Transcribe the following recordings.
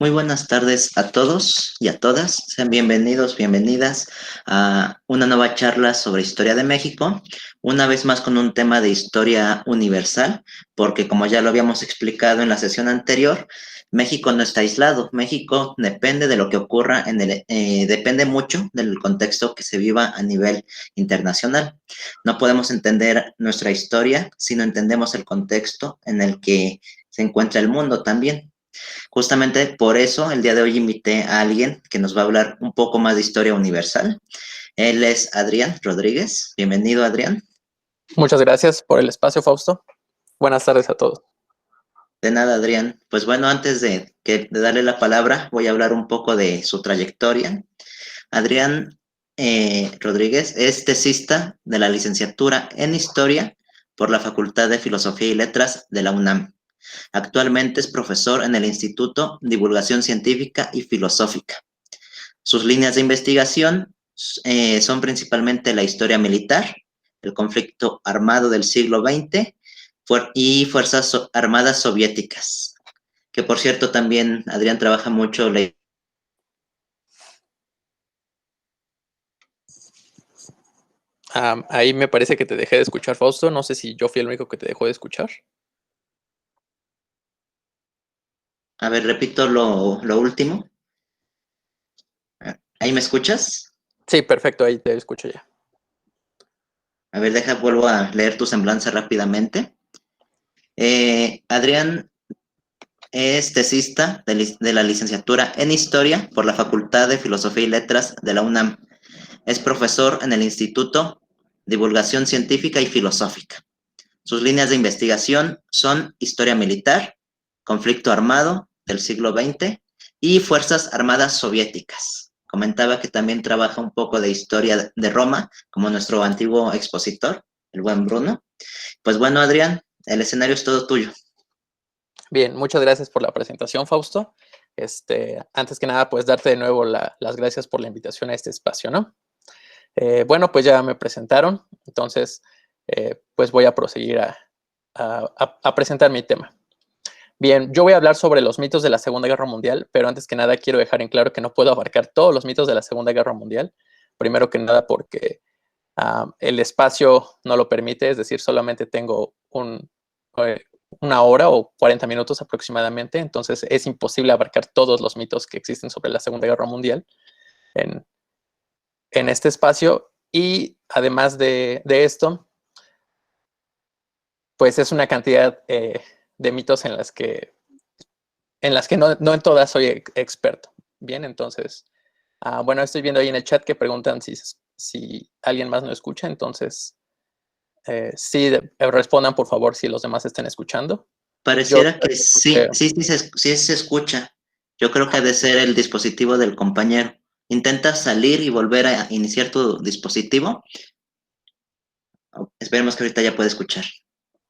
Muy buenas tardes a todos y a todas. Sean bienvenidos, bienvenidas a una nueva charla sobre historia de México, una vez más con un tema de historia universal, porque como ya lo habíamos explicado en la sesión anterior, México no está aislado. México depende de lo que ocurra depende mucho del contexto que se viva a nivel internacional. No podemos entender nuestra historia si no entendemos el contexto en el que se encuentra el mundo también. Justamente por eso el día de hoy invité a alguien que nos va a hablar un poco más de historia universal. Él es Adrián Rodríguez. Bienvenido, Adrián. Muchas gracias por el espacio, Fausto. Buenas tardes a todos. De nada, Adrián. Pues bueno, antes de darle la palabra, voy a hablar un poco de su trayectoria. Adrián Rodríguez es tesista de la licenciatura en Historia por la Facultad de Filosofía y Letras de la UNAM. Actualmente es profesor en el Instituto Divulgación Científica y Filosófica. Sus líneas de investigación son principalmente la historia militar, el conflicto armado del siglo XX y Fuerzas Armadas Soviéticas, que por cierto también Adrián trabaja mucho la... Ahí me parece que te dejé de escuchar, Fausto. No sé si yo fui el único que te dejó de escuchar. A ver, repito lo último. ¿Ahí me escuchas? Sí, perfecto, ahí te escucho ya. A ver, vuelvo a leer tu semblanza rápidamente. Adrián es tesista de la licenciatura en Historia por la Facultad de Filosofía y Letras de la UNAM. Es profesor en el Instituto Divulgación Científica y Filosófica. Sus líneas de investigación son historia militar, conflicto armado del siglo XX y Fuerzas Armadas Soviéticas. Comentaba que también trabaja un poco de historia de Roma, como nuestro antiguo expositor, el buen Bruno. Pues bueno, Adrián, el escenario es todo tuyo. Bien, muchas gracias por la presentación, Fausto. Antes que nada, pues darte de nuevo las gracias por la invitación a este espacio, ¿no? Bueno, pues ya me presentaron, entonces, pues voy a proseguir a presentar mi tema. Bien, yo voy a hablar sobre los mitos de la Segunda Guerra Mundial, pero antes que nada quiero dejar en claro que no puedo abarcar todos los mitos de la Segunda Guerra Mundial. Primero que nada porque el espacio no lo permite, es decir, solamente tengo una hora o 40 minutos aproximadamente, entonces es imposible abarcar todos los mitos que existen sobre la Segunda Guerra Mundial en, en este espacio. Y además de esto, pues es una cantidad de mitos en las que no en todas soy experto. Bien, entonces, bueno, estoy viendo ahí en el chat que preguntan si alguien más no escucha, entonces, sí, respondan por favor si los demás estén escuchando. Yo Pareciera que sí se escucha. Yo creo que ha de ser el dispositivo del compañero. Intenta salir y volver a iniciar tu dispositivo. Esperemos que ahorita ya pueda escuchar.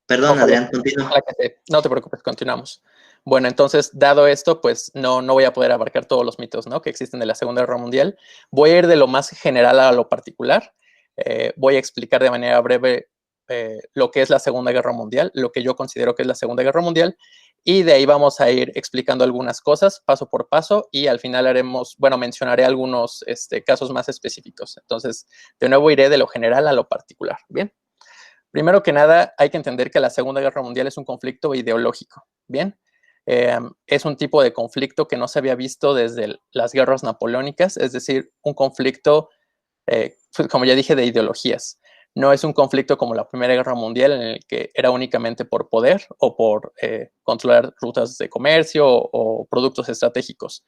Perdón, Ojalá, Adrián, continúa. ojalá que no te preocupes, continuamos. Bueno, entonces, dado esto, pues no voy a poder abarcar todos los mitos, ¿no?, que existen de la Segunda Guerra Mundial. Voy a ir de lo más general a lo particular. Voy a explicar de manera breve lo que es la Segunda Guerra Mundial, lo que yo considero que es la Segunda Guerra Mundial, y de ahí vamos a ir explicando algunas cosas paso por paso y al final mencionaré algunos casos más específicos. Entonces, de nuevo iré de lo general a lo particular, ¿bien? Primero que nada, hay que entender que la Segunda Guerra Mundial es un conflicto ideológico, ¿bien? Es un tipo de conflicto que no se había visto desde las guerras napoleónicas, es decir, un conflicto, como ya dije, de ideologías. No es un conflicto como la Primera Guerra Mundial en el que era únicamente por poder o por controlar rutas de comercio o productos estratégicos.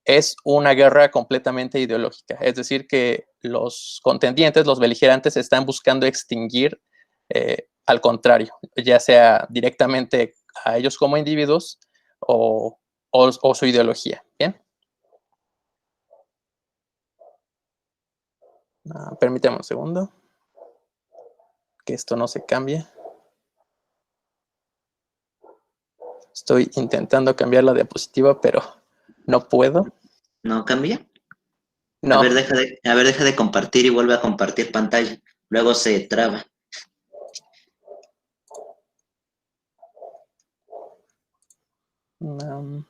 Es una guerra completamente ideológica, es decir, que los contendientes, los beligerantes, están buscando extinguir al contrario, ya sea directamente a ellos como individuos o su ideología. Bien. Permítame un segundo, que esto no se cambie. Estoy intentando cambiar la diapositiva, pero no puedo. ¿No cambia? No. A ver, deja de compartir y vuelve a compartir pantalla. Luego se traba. Um,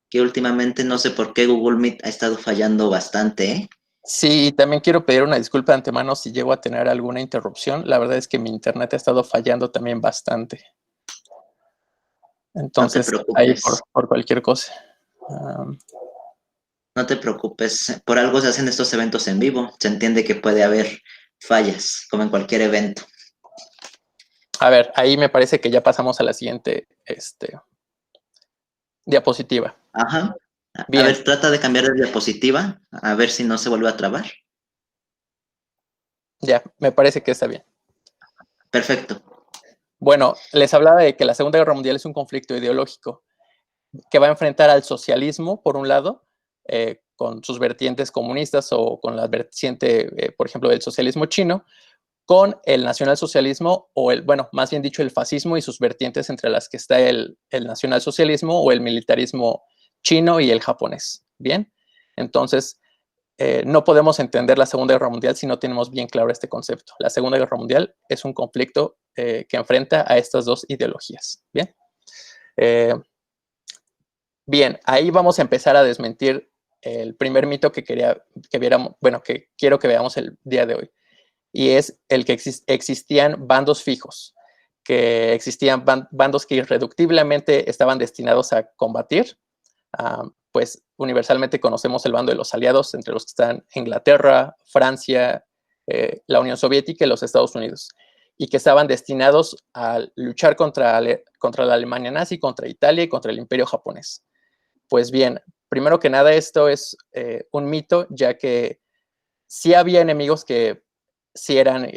que últimamente no sé por qué Google Meet ha estado fallando bastante, ¿eh? Sí, también quiero pedir una disculpa de antemano si llego a tener alguna interrupción. La verdad es que mi internet ha estado fallando también bastante. No te Entonces, ahí preocupes, por cualquier cosa. Um, no te preocupes. Por algo se hacen estos eventos en vivo. Se entiende que puede haber fallas, como en cualquier evento. a ver, ahí me parece que ya pasamos a la siguiente diapositiva. Ajá. A Bien, ver, trata de cambiar de diapositiva, a ver si no se vuelve a trabar. ya, me parece que está bien. Perfecto. Bueno, les hablaba de que la Segunda Guerra Mundial es un conflicto ideológico que va a enfrentar al socialismo, por un lado, con sus vertientes comunistas o con la vertiente, por ejemplo, del socialismo chino, con el nacionalsocialismo o bueno, más bien dicho, el fascismo y sus vertientes entre las que está el nacionalsocialismo o el militarismo chino y el japonés. Bien, entonces no podemos entender la Segunda Guerra Mundial si no tenemos bien claro este concepto. La Segunda Guerra Mundial es un conflicto que enfrenta a estas dos ideologías. Bien, eh, bien, ahí vamos a empezar a desmentir el primer mito que viéramos, bueno, que quiero que veamos el día de hoy, y es el que existían bandos fijos, que existían bandos que irreductiblemente estaban destinados a combatir. Pues universalmente conocemos el bando de los aliados, entre los que están Inglaterra, Francia, la Unión Soviética y los Estados Unidos, y que estaban destinados a luchar contra la Alemania nazi, contra Italia y contra el Imperio japonés. Pues bien, primero que nada, esto es un mito, ya que sí había enemigos que sí eran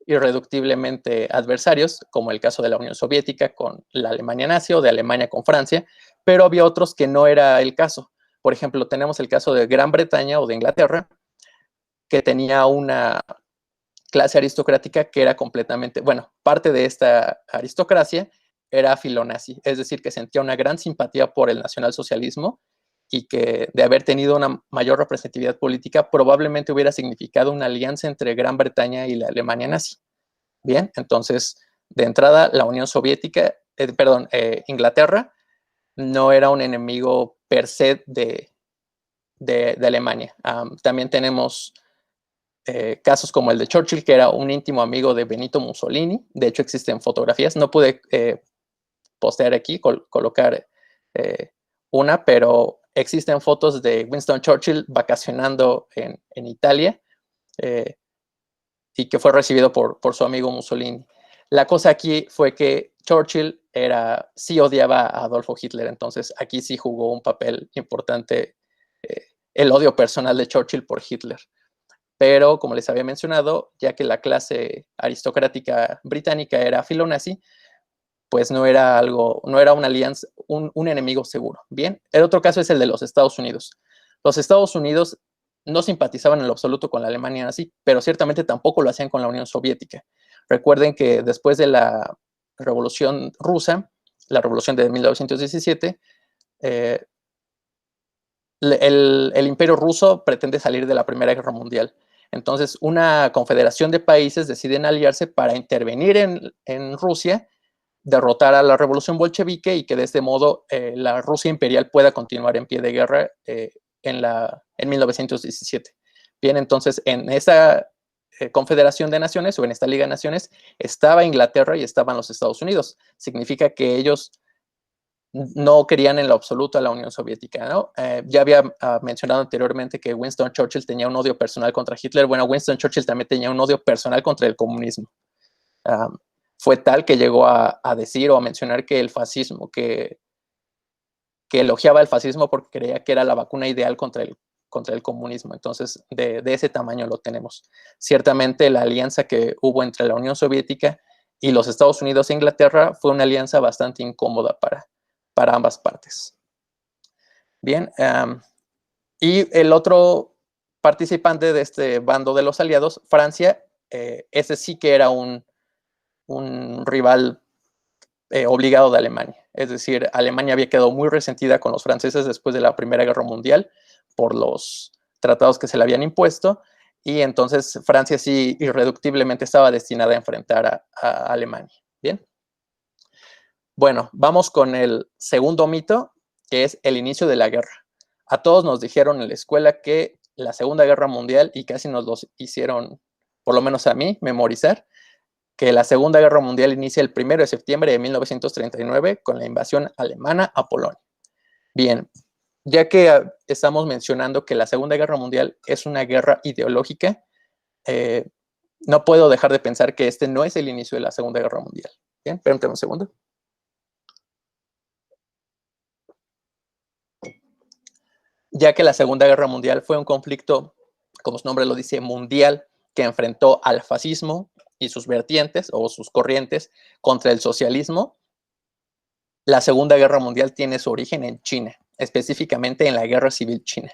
irreductiblemente adversarios, como el caso de la Unión Soviética con la Alemania nazi o de Alemania con Francia, pero había otros que no era el caso. Por ejemplo, tenemos el caso de Gran Bretaña o de Inglaterra, que tenía una clase aristocrática que era completamente, bueno, parte de esta aristocracia era filonazi, es decir, que sentía una gran simpatía por el nacionalsocialismo y que de haber tenido una mayor representatividad política probablemente hubiera significado una alianza entre Gran Bretaña y la Alemania nazi. Bien, entonces, de entrada, la Unión Soviética, Inglaterra, no era un enemigo per se de Alemania. También tenemos casos como el de Churchill, que era un íntimo amigo de Benito Mussolini. De hecho, existen fotografías. No pude postear aquí, colocar una, pero existen fotos de Winston Churchill vacacionando en Italia eh, y que fue recibido por su amigo Mussolini. La cosa aquí fue que Churchill sí odiaba a Adolfo Hitler, entonces aquí sí jugó un papel importante el odio personal de Churchill por Hitler. Pero, como les había mencionado, ya que la clase aristocrática británica era filonazi, pues no era una alianza, un enemigo seguro. Bien, el otro caso es el de los Estados Unidos. Los Estados Unidos no simpatizaban en lo absoluto con la Alemania nazi, pero ciertamente tampoco lo hacían con la Unión Soviética. Recuerden que después de la Revolución Rusa, la Revolución de 1917, el Imperio Ruso pretende salir de la Primera Guerra Mundial. Entonces, una confederación de países deciden aliarse para intervenir en Rusia, derrotar a la revolución bolchevique y que de este modo la Rusia imperial pueda continuar en pie de guerra en 1917. Bien, entonces en esa confederación de naciones o en esta Liga de Naciones estaba Inglaterra y estaban los Estados Unidos. Significa que ellos no querían en lo absoluto a la Unión Soviética, ¿no? Ya había mencionado anteriormente que Winston Churchill tenía un odio personal contra Hitler. Bueno, Winston Churchill también tenía un odio personal contra el comunismo. Fue tal que llegó a decir o a mencionar que el fascismo, que elogiaba el fascismo porque creía que era la vacuna ideal contra el comunismo. Entonces, de ese tamaño lo tenemos. Ciertamente, la alianza que hubo entre la Unión Soviética y los Estados Unidos e Inglaterra fue una alianza bastante incómoda para ambas partes. Bien, y el otro participante de este bando de los aliados, Francia, ese sí que era un rival obligado de Alemania. Es decir, Alemania había quedado muy resentida con los franceses después de la Primera Guerra Mundial por los tratados que se le habían impuesto, y entonces Francia sí irreductiblemente estaba destinada a enfrentar a Alemania. Bien. Bueno, vamos con el segundo mito, que es el inicio de la guerra. A todos nos dijeron en la escuela que la Segunda Guerra Mundial, y casi nos lo hicieron, por lo menos a mí, memorizar, que la Segunda Guerra Mundial inicia el 1 de septiembre de 1939 con la invasión alemana a Polonia. Bien, ya que estamos mencionando que la Segunda Guerra Mundial es una guerra ideológica, no puedo dejar de pensar que este no es el inicio de la Segunda Guerra Mundial. Bien, permítame un segundo. Ya que la Segunda Guerra Mundial fue un conflicto, como su nombre lo dice, mundial, que enfrentó al fascismo y sus vertientes o sus corrientes contra el socialismo. La Segunda Guerra Mundial tiene su origen en China, específicamente en la Guerra Civil China.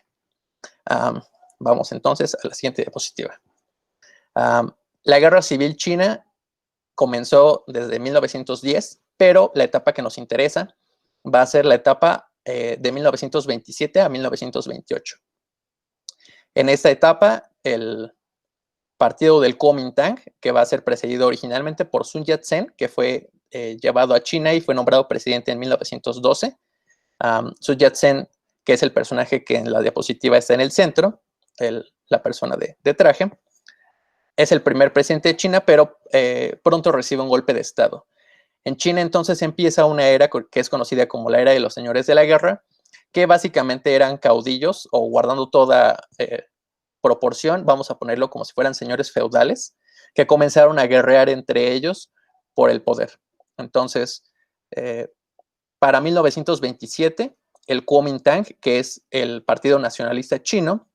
Vamos entonces a la siguiente diapositiva. La Guerra Civil China comenzó desde 1910, pero la etapa que nos interesa va a ser la etapa de 1927 a 1928. En esta etapa, el partido del Kuomintang, que va a ser presidido originalmente por Sun Yat-sen, que fue llevado a China y fue nombrado presidente en 1912. Sun Yat-sen, que es el personaje que en la diapositiva está en el centro, la persona de traje, es el primer presidente de China, pero pronto recibe un golpe de Estado. En China entonces empieza una era que es conocida como la era de los señores de la guerra, que básicamente eran caudillos o guardando toda proporción, vamos a ponerlo como si fueran señores feudales, que comenzaron a guerrear entre ellos por el poder. Entonces, para 1927, el Kuomintang, que es el Partido Nacionalista Chino,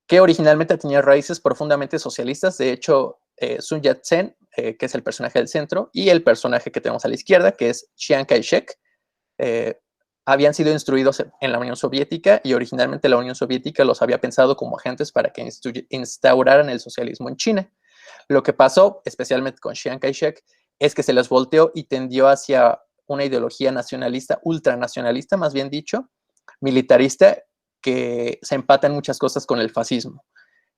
que originalmente tenía raíces profundamente socialistas, de hecho, Sun Yat-sen, que es el personaje del centro, y el personaje que tenemos a la izquierda, que es Chiang Kai-shek, habían sido instruidos en la Unión Soviética y originalmente la Unión Soviética los había pensado como agentes para que instauraran el socialismo en China. Lo que pasó, especialmente con Chiang Kai-shek, es que se les volteó y tendió hacia una ideología nacionalista, ultranacionalista, más bien dicho, militarista, que se empata en muchas cosas con el fascismo.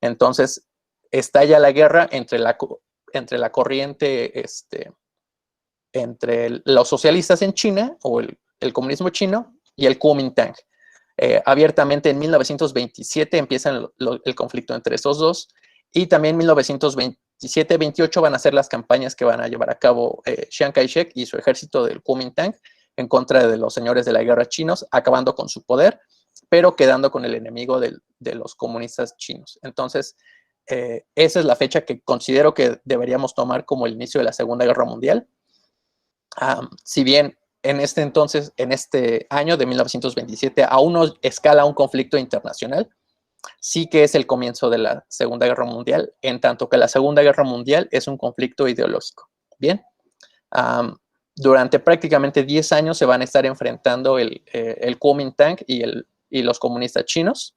Entonces, estalla la guerra entre la corriente, entre los socialistas en China o el comunismo chino y el Kuomintang. Abiertamente en 1927 empieza el conflicto entre estos dos y también en 1927-28 van a ser las campañas que van a llevar a cabo Chiang Kai-shek y su ejército del Kuomintang en contra de los señores de la guerra chinos, acabando con su poder, pero quedando con el enemigo de los comunistas chinos. Entonces, esa es la fecha que considero que deberíamos tomar como el inicio de la Segunda Guerra Mundial. Si bien en este entonces, en este año de 1927, aún no escala un conflicto internacional, sí que es el comienzo de la Segunda Guerra Mundial, en tanto que la Segunda Guerra Mundial es un conflicto ideológico. Bien, durante prácticamente 10 años se van a estar enfrentando el Kuomintang y los comunistas chinos,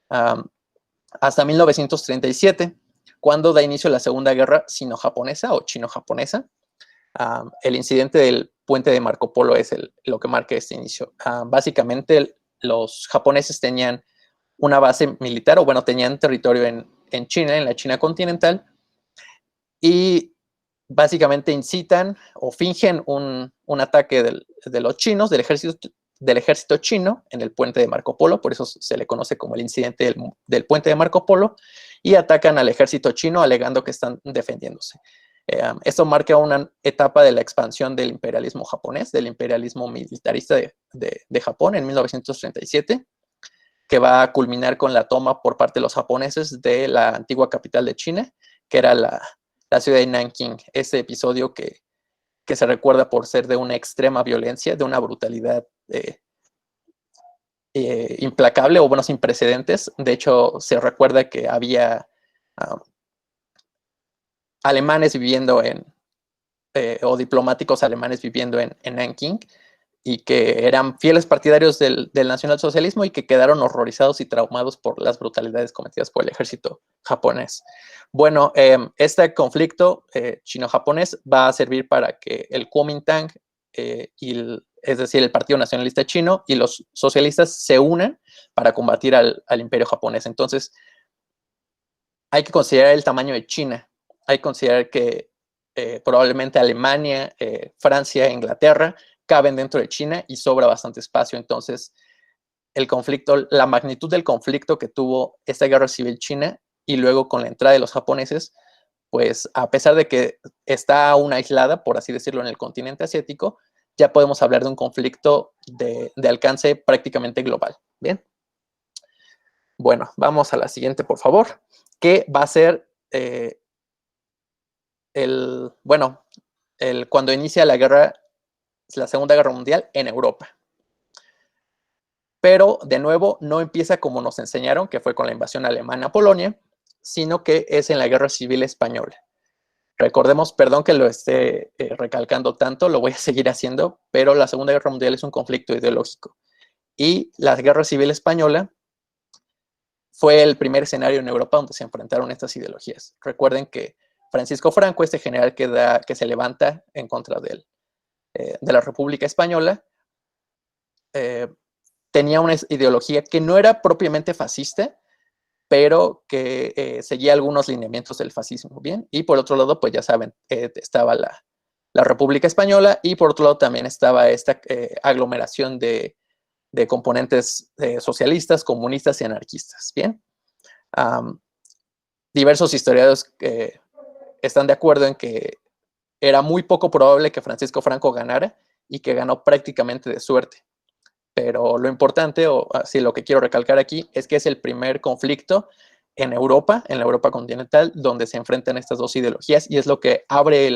hasta 1937, cuando da inicio la Segunda Guerra Sino-Japonesa o Chino-Japonesa. El incidente del puente de Marco Polo es lo que marca este inicio. Básicamente, los japoneses tenían una base militar, o bueno, tenían territorio en China, en la China continental, y básicamente incitan o fingen un ataque de los chinos, del ejército chino, en el puente de Marco Polo, por eso se le conoce como el incidente del puente de Marco Polo, y atacan al ejército chino alegando que están defendiéndose. Esto marca una etapa de la expansión del imperialismo japonés, del imperialismo militarista de Japón en 1937, que va a culminar con la toma por parte de los japoneses de la antigua capital de China, que era la ciudad de Nanking. Ese episodio que se recuerda por ser de una extrema violencia, de una brutalidad implacable o bueno, sin precedentes. De hecho, se recuerda que había alemanes viviendo o diplomáticos alemanes viviendo en Nanking y que eran fieles partidarios del nacionalsocialismo y que quedaron horrorizados y traumados por las brutalidades cometidas por el ejército japonés. Bueno, este conflicto chino-japonés va a servir para que el Kuomintang, es decir, el Partido Nacionalista Chino y los socialistas se unan para combatir al imperio japonés. Entonces, hay que considerar el tamaño de China. Hay que considerar que probablemente Alemania, Francia, Inglaterra caben dentro de China y sobra bastante espacio. Entonces, el conflicto, la magnitud del conflicto que tuvo esta guerra civil china y luego con la entrada de los japoneses, pues a pesar de que está aún aislada, por así decirlo, en el continente asiático, ya podemos hablar de un conflicto de alcance prácticamente global. Bien. Bueno, vamos a la siguiente, por favor, que va a ser cuando inicia la Segunda Guerra Mundial en Europa. Pero, de nuevo, no empieza como nos enseñaron, que fue con la invasión alemana a Polonia, sino que es en la Guerra Civil Española. Recordemos, perdón que lo esté recalcando tanto, lo voy a seguir haciendo, pero la Segunda Guerra Mundial es un conflicto ideológico. Y la Guerra Civil Española fue el primer escenario en Europa donde se enfrentaron estas ideologías. Recuerden que Francisco Franco, este general que se levanta en contra de la República Española, tenía una ideología que no era propiamente fascista, pero que seguía algunos lineamientos del fascismo, ¿bien? Y por otro lado, pues ya saben, estaba la República Española y por otro lado también estaba esta aglomeración de componentes socialistas, comunistas y anarquistas, ¿bien? Diversos historiadores están de acuerdo en que era muy poco probable que Francisco Franco ganara y que ganó prácticamente de suerte. Pero lo importante, o así lo que quiero recalcar aquí, es que es el primer conflicto en la Europa continental, donde se enfrentan estas dos ideologías y es lo que abre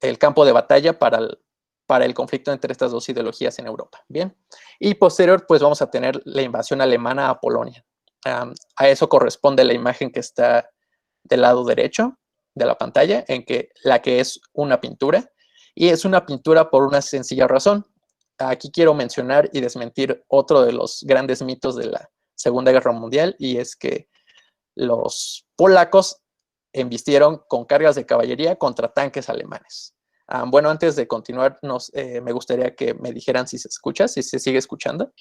el campo de batalla para el conflicto entre estas dos ideologías en Europa. Bien, y posterior, pues vamos a tener la invasión alemana a Polonia. A eso corresponde la imagen que está del lado derecho de la pantalla, la que es una pintura, y es una pintura por una sencilla razón. Aquí quiero mencionar y desmentir otro de los grandes mitos de la Segunda Guerra Mundial, y es que los polacos embistieron con cargas de caballería contra tanques alemanes. Bueno, antes de continuar, me gustaría que me dijeran si se escucha, si se sigue escuchando.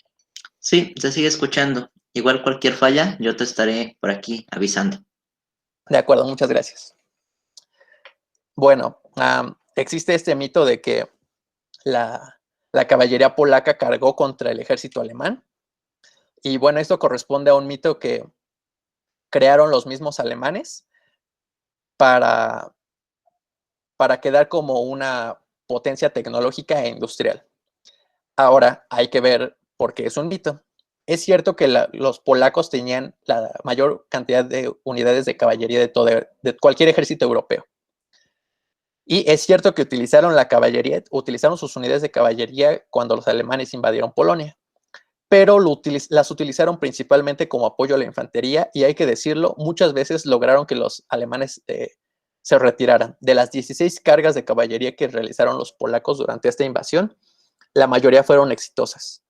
Sí, se sigue escuchando. Igual cualquier falla, yo te estaré por aquí avisando. De acuerdo, muchas gracias. Bueno, existe este mito de que la caballería polaca cargó contra el ejército alemán. Y bueno, esto corresponde a un mito que crearon los mismos alemanes para quedar como una potencia tecnológica e industrial. Ahora hay que ver por qué es un mito. Es cierto que los polacos tenían la mayor cantidad de unidades de caballería de cualquier ejército europeo. Y es cierto que utilizaron sus unidades de caballería cuando los alemanes invadieron Polonia, pero las utilizaron principalmente como apoyo a la infantería y hay que decirlo, muchas veces lograron que los alemanes se retiraran. De las 16 cargas de caballería que realizaron los polacos durante esta invasión, la mayoría fueron exitosas.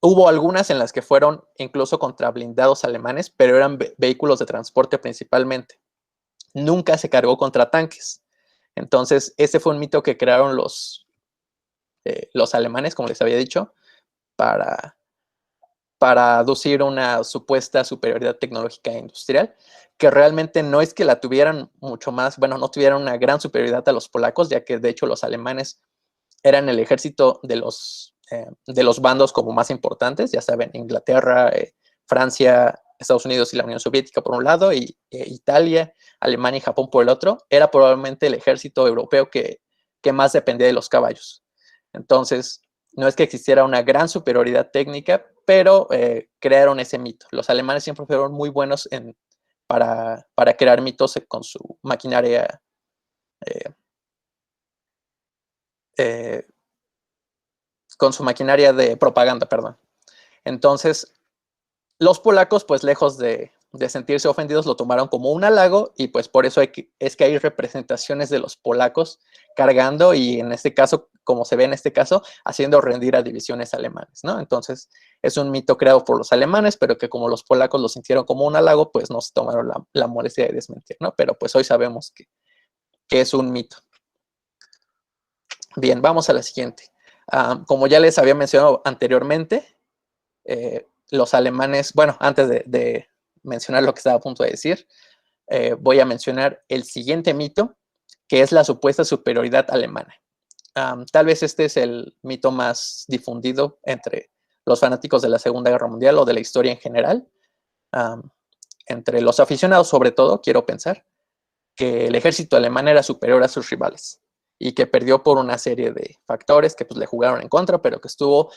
Hubo algunas en las que fueron incluso contra blindados alemanes, pero eran vehículos de transporte principalmente. Nunca se cargó contra tanques. Entonces, ese fue un mito que crearon los alemanes, como les había dicho, para aducir una supuesta superioridad tecnológica e industrial, que realmente no es que la tuvieran mucho más, bueno, no tuvieran una gran superioridad a los polacos, ya que de hecho los alemanes eran el ejército de los bandos como más importantes, ya saben, Inglaterra, Francia, Estados Unidos y la Unión Soviética por un lado, y Italia, Alemania y Japón por el otro, era probablemente el ejército europeo que más dependía de los caballos. Entonces, no es que existiera una gran superioridad técnica, pero crearon ese mito. Los alemanes siempre fueron muy buenos para crear mitos con su maquinaria de propaganda, perdón. Entonces, los polacos, pues lejos de sentirse ofendidos, lo tomaron como un halago y pues por eso es que hay representaciones de los polacos cargando y en este caso, como se ve en este caso, haciendo rendir a divisiones alemanes, ¿no? Entonces, es un mito creado por los alemanes, pero que como los polacos lo sintieron como un halago, pues no se tomaron la molestia de desmentir, ¿no? Pero pues hoy sabemos que es un mito. Bien, vamos a la siguiente. Como ya les había mencionado anteriormente, los alemanes, bueno, antes de mencionar lo que estaba a punto de decir, voy a mencionar el siguiente mito, que es la supuesta superioridad alemana. Tal vez este es el mito más difundido entre los fanáticos de la Segunda Guerra Mundial o de la historia en general. Entre los aficionados, sobre todo, quiero pensar que el ejército alemán era superior a sus rivales y que perdió por una serie de factores que pues, le jugaron en contra, pero que estuvo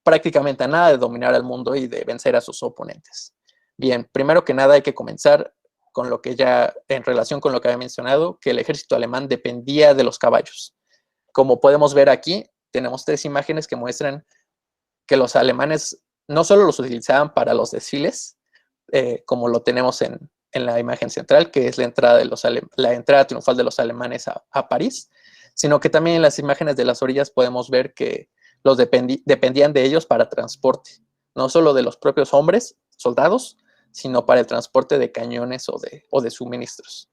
prácticamente a nada de dominar al mundo y de vencer a sus oponentes. Bien, primero que nada hay que comenzar con lo que ya, en relación con lo que había mencionado, que el ejército alemán dependía de los caballos. Como podemos ver aquí, tenemos 3 imágenes que muestran que los alemanes no solo los utilizaban para los desfiles, como lo tenemos en la imagen central, que es la entrada triunfal de los alemanes a París, sino que también en las imágenes de las orillas podemos ver que los dependían de ellos para transporte, no solo de los propios hombres, soldados, sino para el transporte de cañones o de suministros.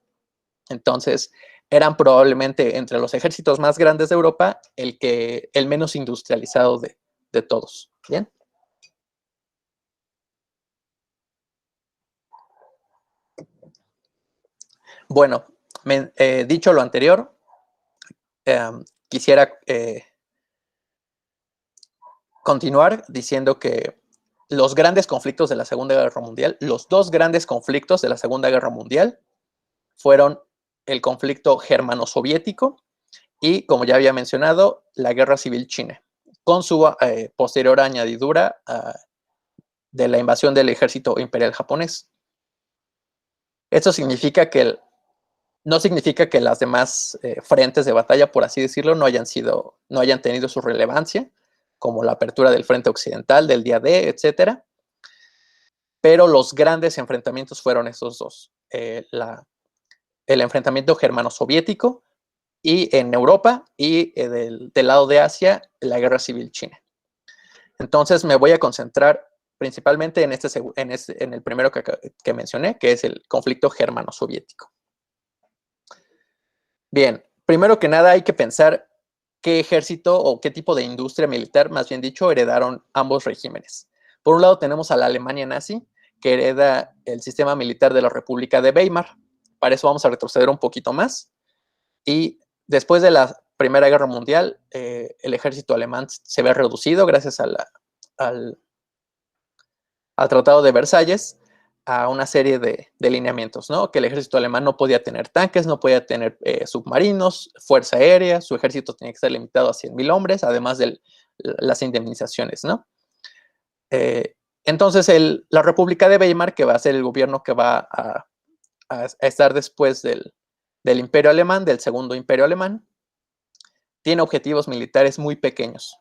Entonces, eran probablemente entre los ejércitos más grandes de Europa el menos industrializado de todos. ¿Bien? Bueno, dicho lo anterior, quisiera continuar diciendo que los grandes conflictos de la Segunda Guerra Mundial, los 2 grandes conflictos de la Segunda Guerra Mundial fueron el conflicto germano-soviético y, como ya había mencionado, la Guerra Civil China, con su posterior añadidura de la invasión del ejército imperial japonés. Esto significa que no significa que las demás frentes de batalla, por así decirlo, no hayan tenido su relevancia, como la apertura del frente occidental, del día D, etcétera. Pero los grandes enfrentamientos fueron esos 2. El enfrentamiento germano-soviético y en Europa y del lado de Asia, la Guerra Civil China. Entonces me voy a concentrar principalmente en el primero que mencioné, que es el conflicto germano-soviético. Bien, primero que nada hay que pensar qué ejército o qué tipo de industria militar, más bien dicho, heredaron ambos regímenes. Por un lado tenemos a la Alemania nazi, que hereda el sistema militar de la República de Weimar. Para eso vamos a retroceder un poquito más. Y después de la Primera Guerra Mundial, el ejército alemán se ve reducido gracias al Tratado de Versalles a una serie de lineamientos, ¿no? Que el ejército alemán no podía tener tanques, no podía tener submarinos, fuerza aérea, su ejército tenía que estar limitado a 100,000 hombres, además de las indemnizaciones, ¿no? Entonces, la República de Weimar, que va a ser el gobierno que va a estar después del Imperio Alemán, del Segundo Imperio Alemán, tiene objetivos militares muy pequeños,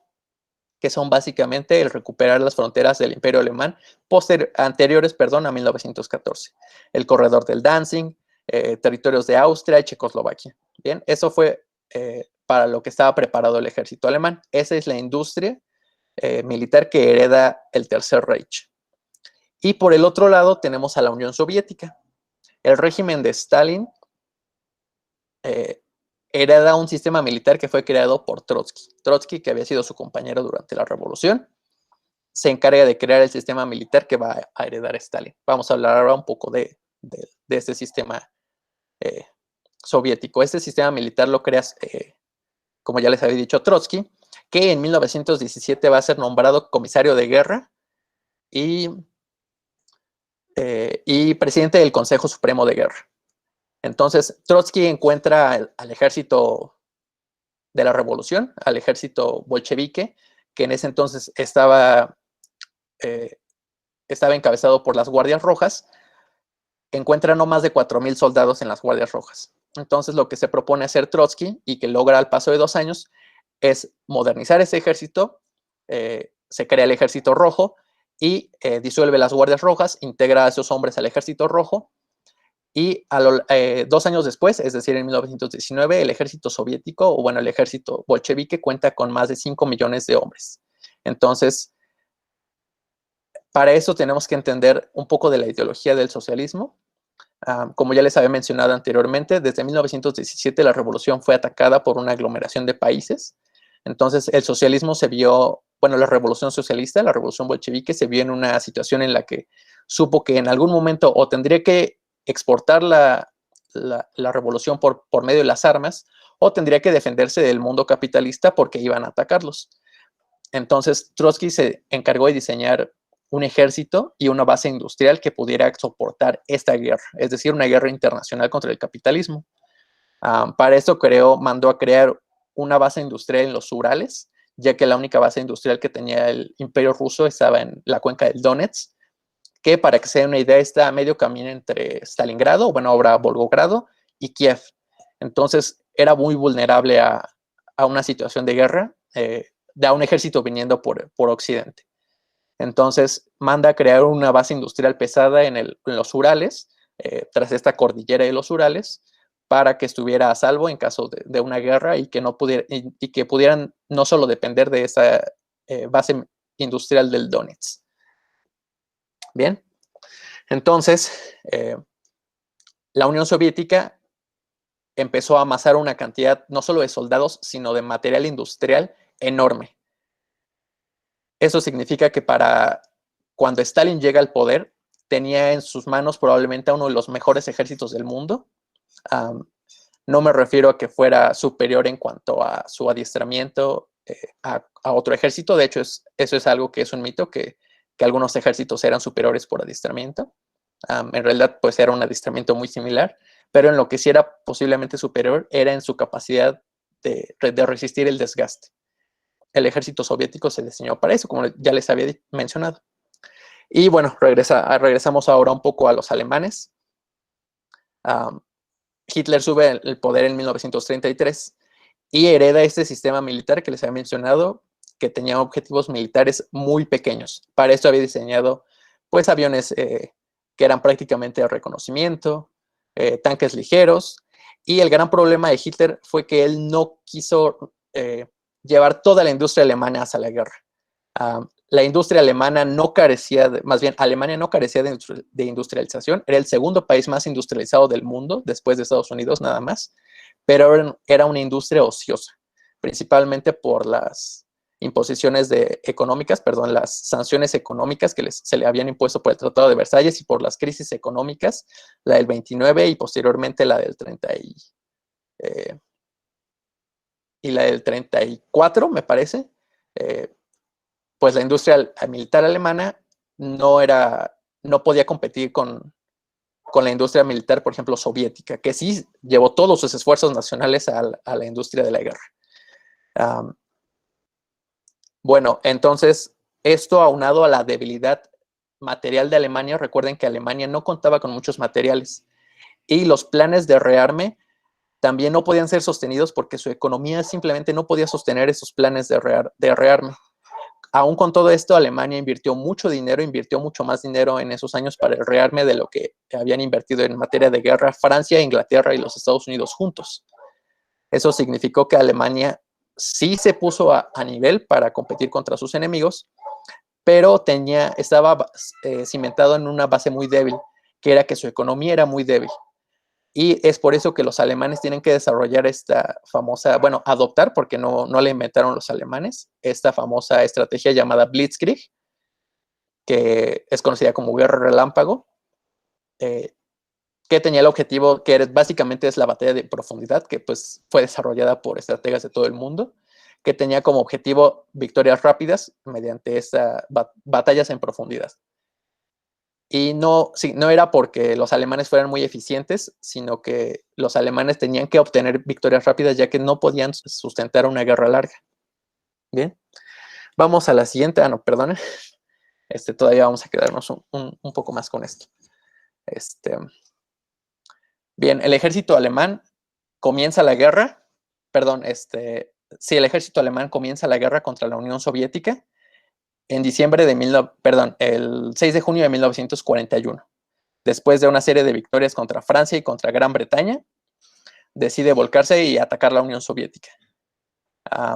que son básicamente el recuperar las fronteras del Imperio Alemán anteriores a 1914. El corredor del Danzig, territorios de Austria y Checoslovaquia. Bien, eso fue para lo que estaba preparado el ejército alemán. Esa es la industria militar que hereda el Tercer Reich. Y por el otro lado tenemos a la Unión Soviética. El régimen de Stalin hereda un sistema militar que fue creado por Trotsky. Trotsky, que había sido su compañero durante la revolución, se encarga de crear el sistema militar que va a heredar Stalin. Vamos a hablar ahora un poco de este sistema soviético. Este sistema militar lo crea, como ya les había dicho, Trotsky, que en 1917 va a ser nombrado comisario de guerra y presidente del Consejo Supremo de Guerra. Entonces, Trotsky encuentra al ejército de la revolución, al ejército bolchevique, que en ese entonces estaba encabezado por las Guardias Rojas, encuentra no más de 4,000 soldados en las Guardias Rojas. Entonces, lo que se propone hacer Trotsky, y que logra al paso de 2 años, es modernizar ese ejército, se crea el Ejército Rojo, y disuelve las Guardias Rojas, integra a esos hombres al Ejército Rojo, y 2 años después, es decir, en 1919, el ejército soviético, o bueno, el ejército bolchevique cuenta con más de 5 millones de hombres. Entonces, para eso tenemos que entender un poco de la ideología del socialismo. Como ya les había mencionado anteriormente, desde 1917 la revolución fue atacada por una aglomeración de países. Entonces, el socialismo se vio, bueno, la revolución socialista, la revolución bolchevique, se vio en una situación en la que supo que en algún momento o tendría que exportar la revolución por medio de las armas, o tendría que defenderse del mundo capitalista porque iban a atacarlos. Entonces, Trotsky se encargó de diseñar un ejército y una base industrial que pudiera soportar esta guerra, es decir, una guerra internacional contra el capitalismo. Para eso mandó a crear una base industrial en los Urales, ya que la única base industrial que tenía el Imperio Ruso estaba en la cuenca del Donetsk, que para que se den una idea está a medio camino entre Stalingrado, bueno, ahora Volgogrado, y Kiev. Entonces era muy vulnerable a una situación de guerra, de un ejército viniendo por Occidente. Entonces manda a crear una base industrial pesada en los Urales, tras esta cordillera de los Urales, para que estuviera a salvo en caso de una guerra y que, no y que pudieran no solo depender de esa base industrial del Donetsk. Bien, entonces la Unión Soviética empezó a amasar una cantidad no solo de soldados, sino de material industrial enorme. Eso significa que para cuando Stalin llega al poder, tenía en sus manos probablemente a uno de los mejores ejércitos del mundo. No me refiero a que fuera superior en cuanto a su adiestramiento a otro ejército. De hecho, eso es algo que es un mito, que algunos ejércitos eran superiores por adiestramiento. En realidad, pues era un adiestramiento muy similar, pero en lo que sí era posiblemente superior era en su capacidad de resistir el desgaste. El ejército soviético se diseñó para eso, como ya les había mencionado. Y bueno, regresamos ahora un poco a los alemanes. Hitler sube el poder en 1933 y hereda este sistema militar que les había mencionado, que tenía objetivos militares muy pequeños. Para esto había diseñado pues aviones que eran prácticamente de reconocimiento, tanques ligeros, y el gran problema de Hitler fue que él no quiso llevar toda la industria alemana hacia la guerra. La industria alemana no carecía, más bien Alemania no carecía de industrialización, era el segundo país más industrializado del mundo, después de Estados Unidos nada más, pero era una industria ociosa, principalmente por las imposiciones las sanciones económicas que se le habían impuesto por el Tratado de Versalles y por las crisis económicas, la del 29 y posteriormente la del 30 y la del 34, me parece. Pues la industria militar alemana no podía competir con la industria militar, por ejemplo, soviética, que sí llevó todos sus esfuerzos nacionales a la industria de la guerra. Bueno, entonces, esto aunado a la debilidad material de Alemania, recuerden que Alemania no contaba con muchos materiales, y los planes de rearme también no podían ser sostenidos porque su economía simplemente no podía sostener esos planes de rearme. Aún con todo esto, Alemania invirtió mucho más dinero en esos años para el rearme de lo que habían invertido en materia de guerra Francia, Inglaterra y los Estados Unidos juntos. Eso significó que Alemania sí se puso a nivel para competir contra sus enemigos, pero estaba cimentado en una base muy débil, que era que su economía era muy débil. Y es por eso que los alemanes tienen que desarrollar esta famosa, adoptar, porque no la inventaron los alemanes, esta famosa estrategia llamada Blitzkrieg, que es conocida como guerra relámpago, que tenía el objetivo, que básicamente es la batalla de profundidad, que pues fue desarrollada por estrategas de todo el mundo, que tenía como objetivo victorias rápidas mediante estas batallas en profundidad. Y no era porque los alemanes fueran muy eficientes, sino que los alemanes tenían que obtener victorias rápidas, ya que no podían sustentar una guerra larga. Bien, vamos a la siguiente. No, perdonen. Todavía vamos a quedarnos un poco más con esto. Bien, el ejército alemán comienza la guerra. El ejército alemán comienza la guerra contra la Unión Soviética en el 6 de junio de 1941. Después de una serie de victorias contra Francia y contra Gran Bretaña, decide volcarse y atacar la Unión Soviética.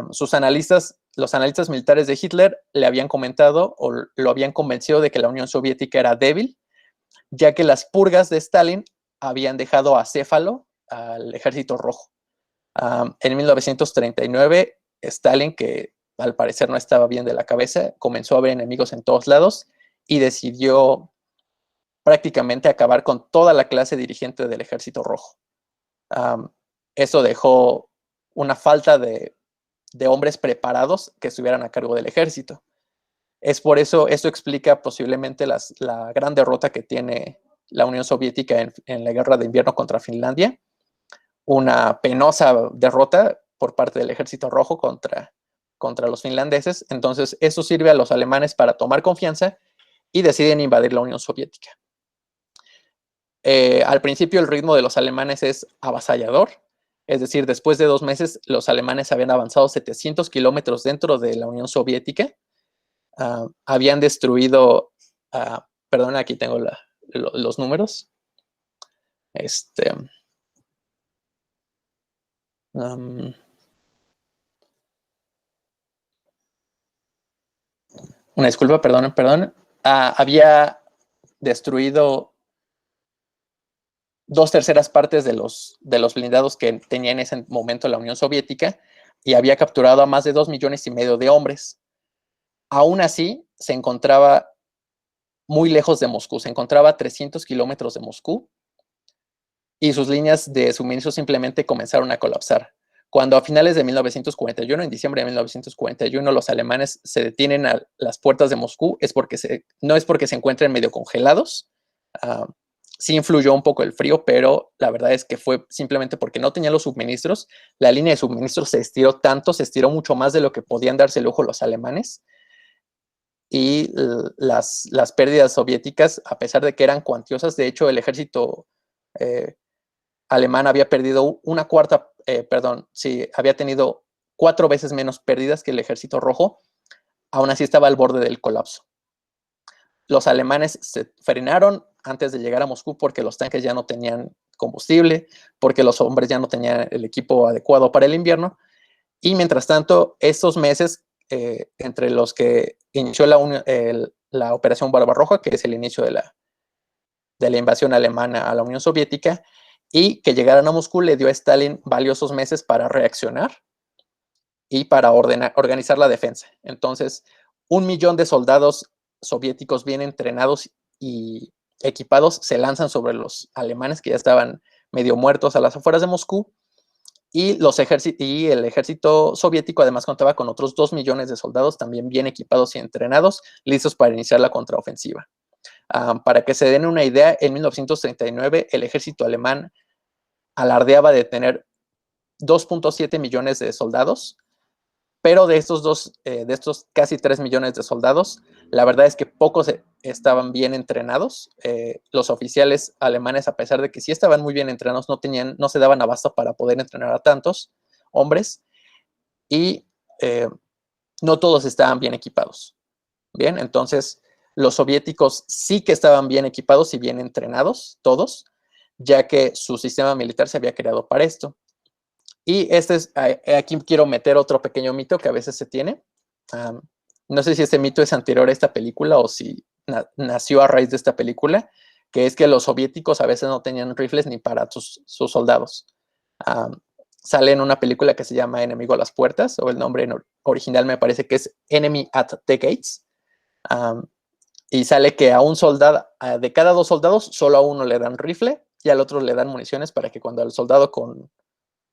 Los analistas militares de Hitler le habían comentado o lo habían convencido de que la Unión Soviética era débil, ya que las purgas de Stalin habían dejado acéfalo al Ejército Rojo. En 1939, Stalin, que al parecer no estaba bien de la cabeza, comenzó a ver enemigos en todos lados y decidió prácticamente acabar con toda la clase dirigente del Ejército Rojo. Eso dejó una falta de hombres preparados que estuvieran a cargo del ejército. Es por eso, esto explica posiblemente la gran derrota que tiene la Unión Soviética en la guerra de invierno contra Finlandia, una penosa derrota por parte del Ejército Rojo contra los finlandeses. Entonces, eso sirve a los alemanes para tomar confianza y deciden invadir la Unión Soviética. Al principio el ritmo de los alemanes es avasallador, es decir, después de 2 meses los alemanes habían avanzado 700 kilómetros dentro de la Unión Soviética, habían destruido, perdón, aquí tengo los números, una disculpa, perdón, había destruido 2/3 partes de los blindados que tenía en ese momento la Unión Soviética y había capturado a más de 2,5 millones de hombres. Aún así, se encontraba muy lejos de Moscú, se encontraba a 300 kilómetros de Moscú y sus líneas de suministro simplemente comenzaron a colapsar. Cuando a finales de 1941, en diciembre de 1941, los alemanes se detienen a las puertas de Moscú, no es porque se encuentren medio congelados, sí influyó un poco el frío, pero la verdad es que fue simplemente porque no tenían los suministros. La línea de suministros se estiró mucho más de lo que podían darse el lujo los alemanes. Y las pérdidas soviéticas, a pesar de que eran cuantiosas, de hecho el ejército alemán había perdido había tenido 4 veces menos pérdidas que el ejército rojo, aún así estaba al borde del colapso. Los alemanes se frenaron antes de llegar a Moscú porque los tanques ya no tenían combustible, porque los hombres ya no tenían el equipo adecuado para el invierno, y mientras tanto, estos meses entre los que inició la Operación Barbarroja, que es el inicio de la invasión alemana a la Unión Soviética, y que llegaran a Moscú le dio a Stalin valiosos meses para reaccionar y para organizar la defensa. Entonces, 1 millón de soldados soviéticos bien entrenados y equipados se lanzan sobre los alemanes que ya estaban medio muertos a las afueras de Moscú, y el ejército soviético además contaba con otros 2 millones de soldados también bien equipados y entrenados, listos para iniciar la contraofensiva. Para que se den una idea, en 1939 el ejército alemán alardeaba de tener 2,7 millones de soldados, pero de estos casi 3 millones de soldados, la verdad es que pocos estaban bien entrenados. Los oficiales alemanes, a pesar de que sí estaban muy bien entrenados, no se daban abasto para poder entrenar a tantos hombres, y no todos estaban bien equipados. Bien, entonces los soviéticos sí que estaban bien equipados y bien entrenados, todos, ya que su sistema militar se había creado para esto. Y aquí quiero meter otro pequeño mito que a veces se tiene. No sé si este mito es anterior a esta película o si nació a raíz de esta película, que es que los soviéticos a veces no tenían rifles ni para sus soldados. Sale en una película que se llama Enemigo a las Puertas, o el nombre original me parece que es Enemy at the Gates. Y sale que a un soldado, de cada 2 soldados, solo a uno le dan rifle y al otro le dan municiones para que cuando al soldado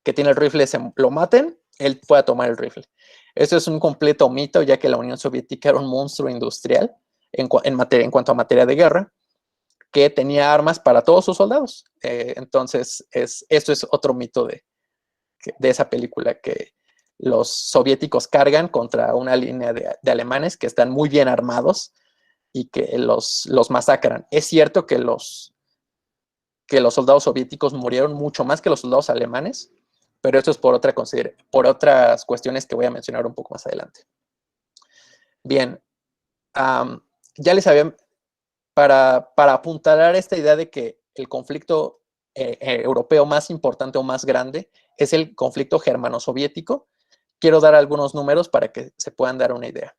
que tiene el rifle lo maten, él pueda tomar el rifle. Eso es un completo mito, ya que la Unión Soviética era un monstruo industrial en cuanto a materia de guerra, que tenía armas para todos sus soldados. Entonces, esto es otro mito de esa película, que los soviéticos cargan contra una línea de alemanes que están muy bien armados y que los masacran. Es cierto que los soldados soviéticos murieron mucho más que los soldados alemanes, pero esto es por otras cuestiones que voy a mencionar un poco más adelante. Bien, ya les había, para apuntalar esta idea de que el conflicto europeo más importante o más grande es el conflicto germano-soviético, quiero dar algunos números para que se puedan dar una idea.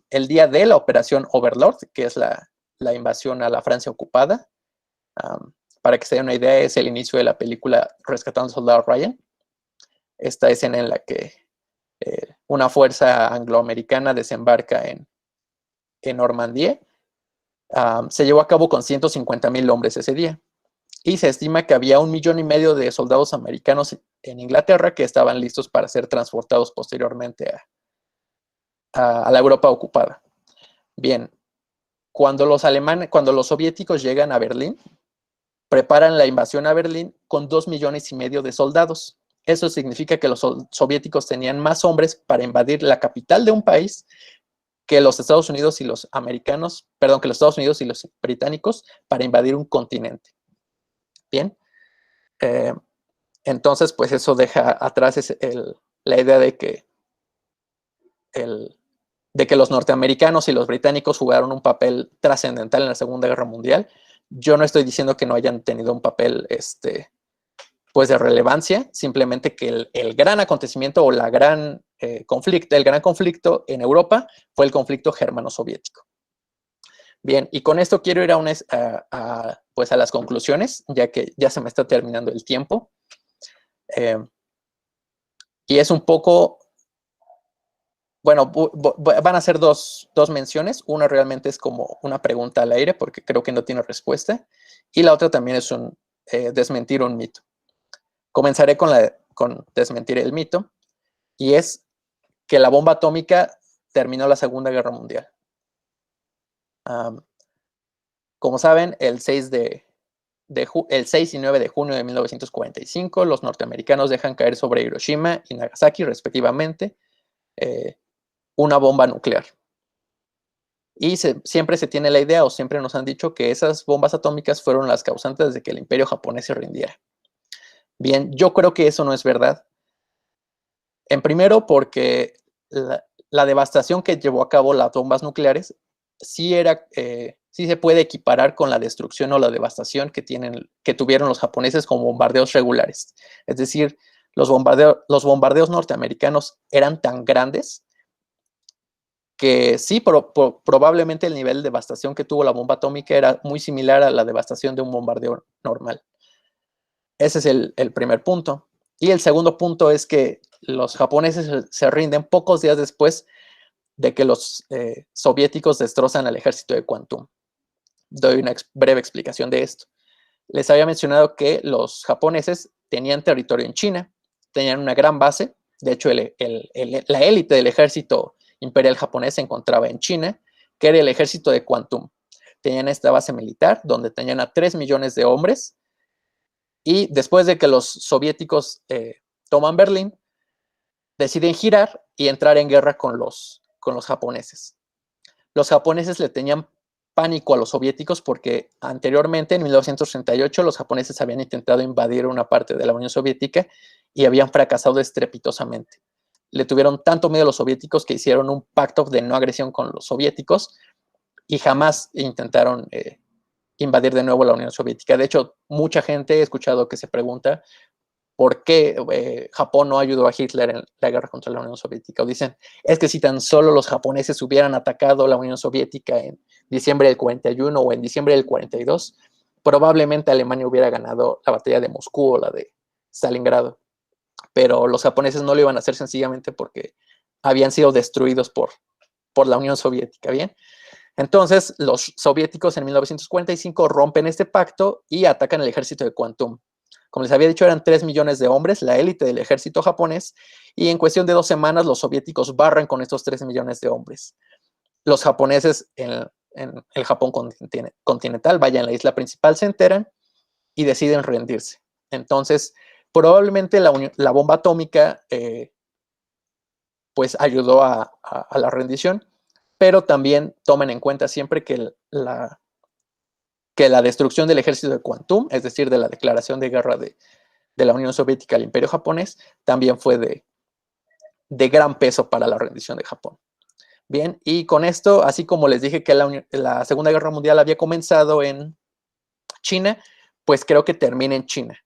El día de la Operación Overlord, que es la invasión a la Francia ocupada, para que se den una idea, es el inicio de la película Rescatando al Soldado Ryan. Esta escena en la que una fuerza angloamericana desembarca en Normandía. Se llevó a cabo con 150,000 hombres ese día. y se estima que había 1,5 millones de soldados americanos en Inglaterra que estaban listos para ser transportados posteriormente a la Europa ocupada. Bien, cuando los soviéticos llegan a Berlín, preparan la invasión a Berlín con 2,5 millones de soldados. Eso significa que los soviéticos tenían más hombres para invadir la capital de un país que los Estados Unidos y los americanos, perdón, que los Estados Unidos y los británicos para invadir un continente. Bien, entonces pues eso deja atrás la idea de que los norteamericanos y los británicos jugaron un papel trascendental en la Segunda Guerra Mundial. Yo no estoy diciendo que no hayan tenido un papel pues de relevancia, simplemente que el gran acontecimiento o el gran conflicto en Europa fue el conflicto germano-soviético. Bien, y con esto quiero ir pues a las conclusiones, ya que ya se me está terminando el tiempo. Y es un poco, bueno, van a ser dos menciones. Una realmente es como una pregunta al aire, porque creo que no tiene respuesta. Y la otra también es desmentir un mito. Comenzaré con desmentir el mito, y es que la bomba atómica terminó la Segunda Guerra Mundial. Como saben, el 6 y 9 de junio de 1945, los norteamericanos dejan caer sobre Hiroshima y Nagasaki, respectivamente, una bomba nuclear. Y siempre se tiene la idea, o siempre nos han dicho, que esas bombas atómicas fueron las causantes de que el imperio japonés se rindiera. Bien, yo creo que eso no es verdad. En primero, porque la devastación que llevó a cabo las bombas nucleares sí se puede equiparar con la destrucción o la devastación que tuvieron los japoneses con bombardeos regulares. Es decir, los bombardeos norteamericanos eran tan grandes que sí, probablemente el nivel de devastación que tuvo la bomba atómica era muy similar a la devastación de un bombardeo normal. Ese es el primer punto. Y el segundo punto es que los japoneses se rinden pocos días después de que los soviéticos destrozan al ejército de Kwantung. Doy una breve explicación de esto. Les había mencionado que los japoneses tenían territorio en China, tenían una gran base. De hecho, la élite del ejército imperial japonés se encontraba en China, que era el ejército de Kwantung. Tenían esta base militar donde tenían a 3 millones de hombres. Y después de que los soviéticos toman Berlín, deciden girar y entrar en guerra con los japoneses. Los japoneses le tenían pánico a los soviéticos porque anteriormente, en 1938, los japoneses habían intentado invadir una parte de la Unión Soviética y habían fracasado estrepitosamente. Le tuvieron tanto miedo a los soviéticos que hicieron un pacto de no agresión con los soviéticos y jamás intentaron invadir de nuevo la Unión Soviética. De hecho, mucha gente he escuchado que se pregunta por qué Japón no ayudó a Hitler en la guerra contra la Unión Soviética. O dicen, es que si tan solo los japoneses hubieran atacado la Unión Soviética en diciembre del 41 o en diciembre del 42, probablemente Alemania hubiera ganado la batalla de Moscú o la de Stalingrado. Pero los japoneses no lo iban a hacer sencillamente porque habían sido destruidos por la Unión Soviética, ¿bien? Entonces, los soviéticos en 1945 rompen este pacto y atacan el ejército de Kwantung. Como les había dicho, eran 3 millones de hombres, la élite del ejército japonés, y en cuestión de 2 semanas los soviéticos barran con estos 3 millones de hombres. Los japoneses en el Japón continental, vaya, en la isla principal, se enteran y deciden rendirse. Entonces, probablemente la bomba atómica pues ayudó a la rendición, pero también tomen en cuenta siempre que la destrucción del ejército de Kwantung, es decir, de la declaración de guerra de la Unión Soviética al Imperio japonés, también fue de gran peso para la rendición de Japón. Bien, y con esto, así como les dije que la Segunda Guerra Mundial había comenzado en China, pues creo que termina en China,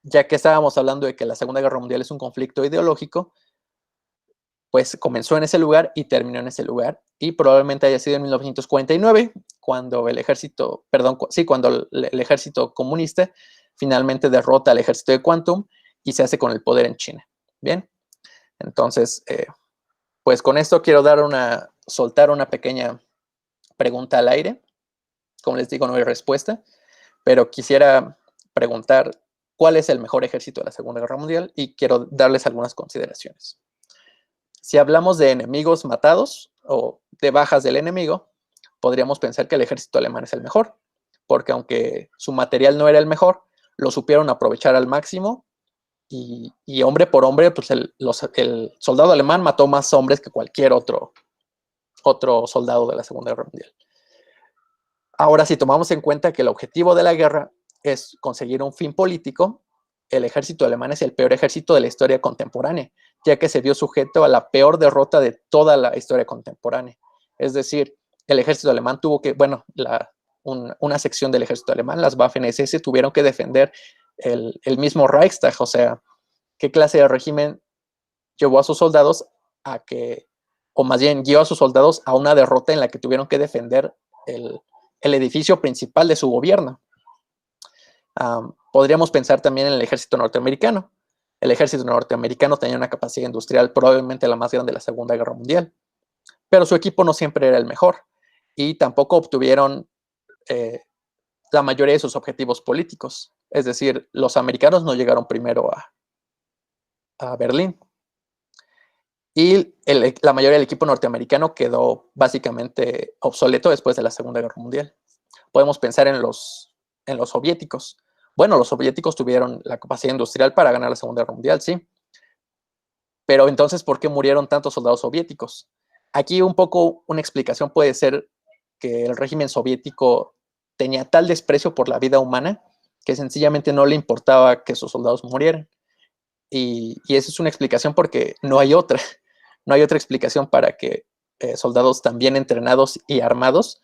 ya que estábamos hablando de que la Segunda Guerra Mundial es un conflicto ideológico, pues comenzó en ese lugar y terminó en ese lugar, y probablemente haya sido en 1949, cuando el ejército comunista finalmente derrota al ejército de Kwantung y se hace con el poder en China. Bien, entonces, pues con esto quiero soltar una pequeña pregunta al aire. Como les digo, no hay respuesta, pero quisiera preguntar cuál es el mejor ejército de la Segunda Guerra Mundial y quiero darles algunas consideraciones. Si hablamos de enemigos matados o de bajas del enemigo, podríamos pensar que el ejército alemán es el mejor, porque aunque su material no era el mejor, lo supieron aprovechar al máximo y hombre por hombre, pues el soldado alemán mató más hombres que cualquier otro soldado de la Segunda Guerra Mundial. Ahora, si tomamos en cuenta que el objetivo de la guerra es conseguir un fin político, el ejército alemán es el peor ejército de la historia contemporánea, ya que se vio sujeto a la peor derrota de toda la historia contemporánea. Es decir, el ejército alemán tuvo que, una sección del ejército alemán, las Waffen-SS, tuvieron que defender el mismo Reichstag. O sea, ¿qué clase de régimen llevó a sus soldados o más bien guió a sus soldados a una derrota en la que tuvieron que defender el edificio principal de su gobierno? Podríamos pensar también en el ejército norteamericano. El ejército norteamericano tenía una capacidad industrial probablemente la más grande de la Segunda Guerra Mundial, pero su equipo no siempre era el mejor y tampoco obtuvieron la mayoría de sus objetivos políticos. Es decir, los americanos no llegaron primero a Berlín y la mayoría del equipo norteamericano quedó básicamente obsoleto después de la Segunda Guerra Mundial. Podemos pensar en los soviéticos. Bueno, los soviéticos tuvieron la capacidad industrial para ganar la Segunda Guerra Mundial, sí. Pero entonces, ¿por qué murieron tantos soldados soviéticos? Aquí un poco una explicación puede ser que el régimen soviético tenía tal desprecio por la vida humana que sencillamente no le importaba que sus soldados murieran. Y esa es una explicación porque no hay otra. No hay otra explicación para que soldados tan bien entrenados y armados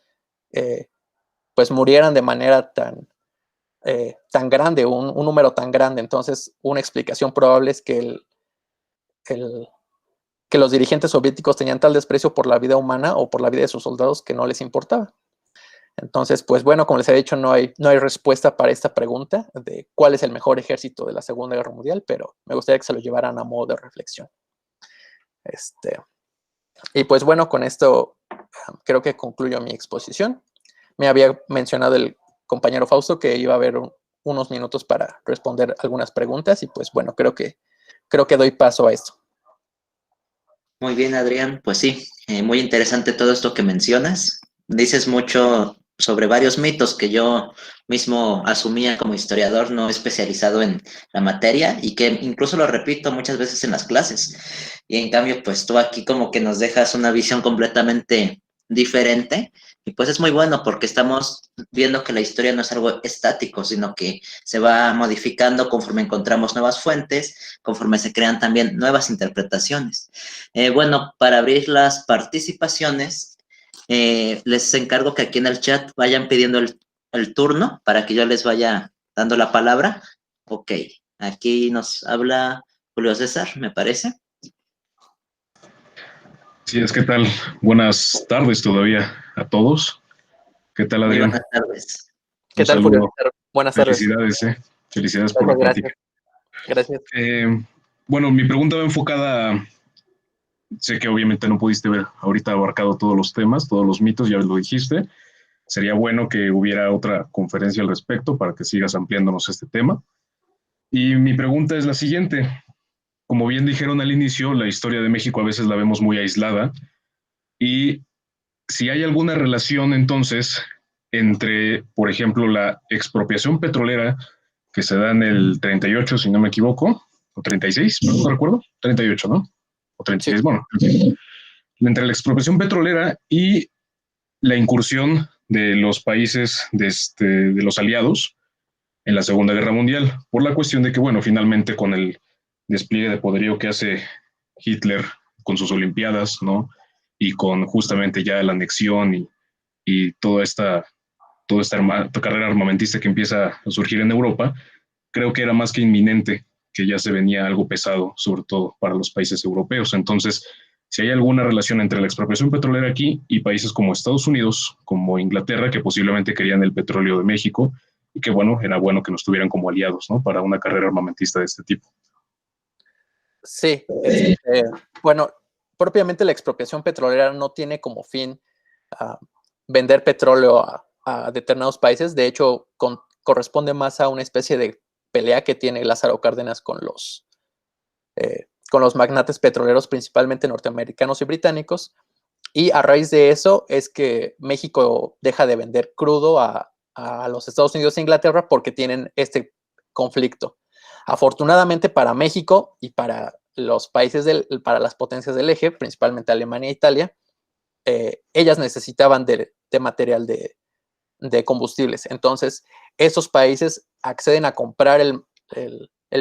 pues murieran de manera tan grande, un número tan grande. Entonces, una explicación probable es que que los dirigentes soviéticos tenían tal desprecio por la vida humana o por la vida de sus soldados que no les importaba. Entonces, pues bueno, como les he dicho, no hay respuesta para esta pregunta de cuál es el mejor ejército de la Segunda Guerra Mundial, pero me gustaría que se lo llevaran a modo de reflexión. Y pues bueno, con esto creo que concluyo mi exposición. Me había mencionado el compañero Fausto que iba a haber unos minutos para responder algunas preguntas y pues bueno, creo que doy paso a esto. Muy bien, Adrián. Pues sí, muy interesante todo esto que mencionas. Dices mucho sobre varios mitos que yo mismo asumía como historiador no especializado en la materia y que incluso lo repito muchas veces en las clases. Y en cambio, pues tú aquí como que nos dejas una visión completamente diferente y pues es muy bueno porque estamos viendo que la historia no es algo estático, sino que se va modificando conforme encontramos nuevas fuentes, conforme se crean también nuevas interpretaciones. Bueno, para abrir las participaciones, les encargo que aquí en el chat vayan pidiendo el turno para que yo les vaya dando la palabra. Ok, aquí nos habla Julio César, me parece. Sí, ¿qué tal? Buenas tardes todavía a todos. ¿Qué tal, Muy Adrián? buenas tardes. ¿Qué Un tal, Julio? saludo. Buenas tardes. Felicidades, Felicidades por la plática. Gracias. Bueno, mi pregunta va enfocada, sé que obviamente no pudiste ver ahorita abarcado todos los temas, todos los mitos, ya lo dijiste. Sería bueno que hubiera otra conferencia al respecto para que sigas ampliándonos este tema. Y mi pregunta es la siguiente. Como bien dijeron al inicio, la historia de México a veces la vemos muy aislada y si hay alguna relación entonces entre, por ejemplo, la expropiación petrolera que se da en el 38, si no me equivoco, o 36, no recuerdo, 38, ¿no? O 36, sí. Bueno, entre la expropiación petrolera y la incursión de los países de los aliados en la Segunda Guerra Mundial, por la cuestión de que, bueno, finalmente con el despliegue de poderío que hace Hitler con sus Olimpiadas, ¿no? Y con justamente ya la anexión y toda esta carrera armamentista que empieza a surgir en Europa, creo que era más que inminente que ya se venía algo pesado, sobre todo para los países europeos. Entonces, si hay alguna relación entre la expropiación petrolera aquí y países como Estados Unidos, como Inglaterra, que posiblemente querían el petróleo de México, y que bueno, era bueno que nos tuvieran como aliados, ¿no? Para una carrera armamentista de este tipo. Sí, bueno, propiamente la expropiación petrolera no tiene como fin vender petróleo a determinados países. De hecho, corresponde más a una especie de pelea que tiene Lázaro Cárdenas con los magnates petroleros, principalmente norteamericanos y británicos, y a raíz de eso es que México deja de vender crudo a los Estados Unidos e Inglaterra porque tienen este conflicto. Afortunadamente para México y para los países, para las potencias del eje, principalmente Alemania e Italia, ellas necesitaban de material de combustibles. Entonces, esos países acceden a comprar el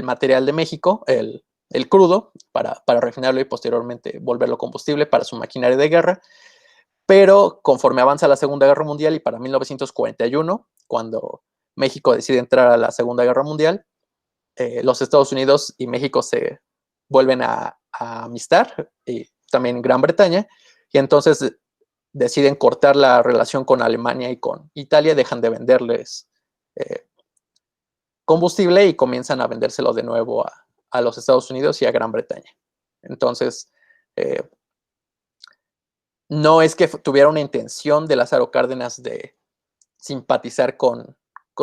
material de México, el crudo, para refinarlo y posteriormente volverlo combustible para su maquinaria de guerra. Pero conforme avanza la Segunda Guerra Mundial y para 1941, cuando México decide entrar a la Segunda Guerra Mundial, los Estados Unidos y México se vuelven a amistar, y también Gran Bretaña, y entonces deciden cortar la relación con Alemania y con Italia, dejan de venderles combustible y comienzan a vendérselo de nuevo a los Estados Unidos y a Gran Bretaña. Entonces, no es que tuviera una intención de Lázaro Cárdenas de simpatizar con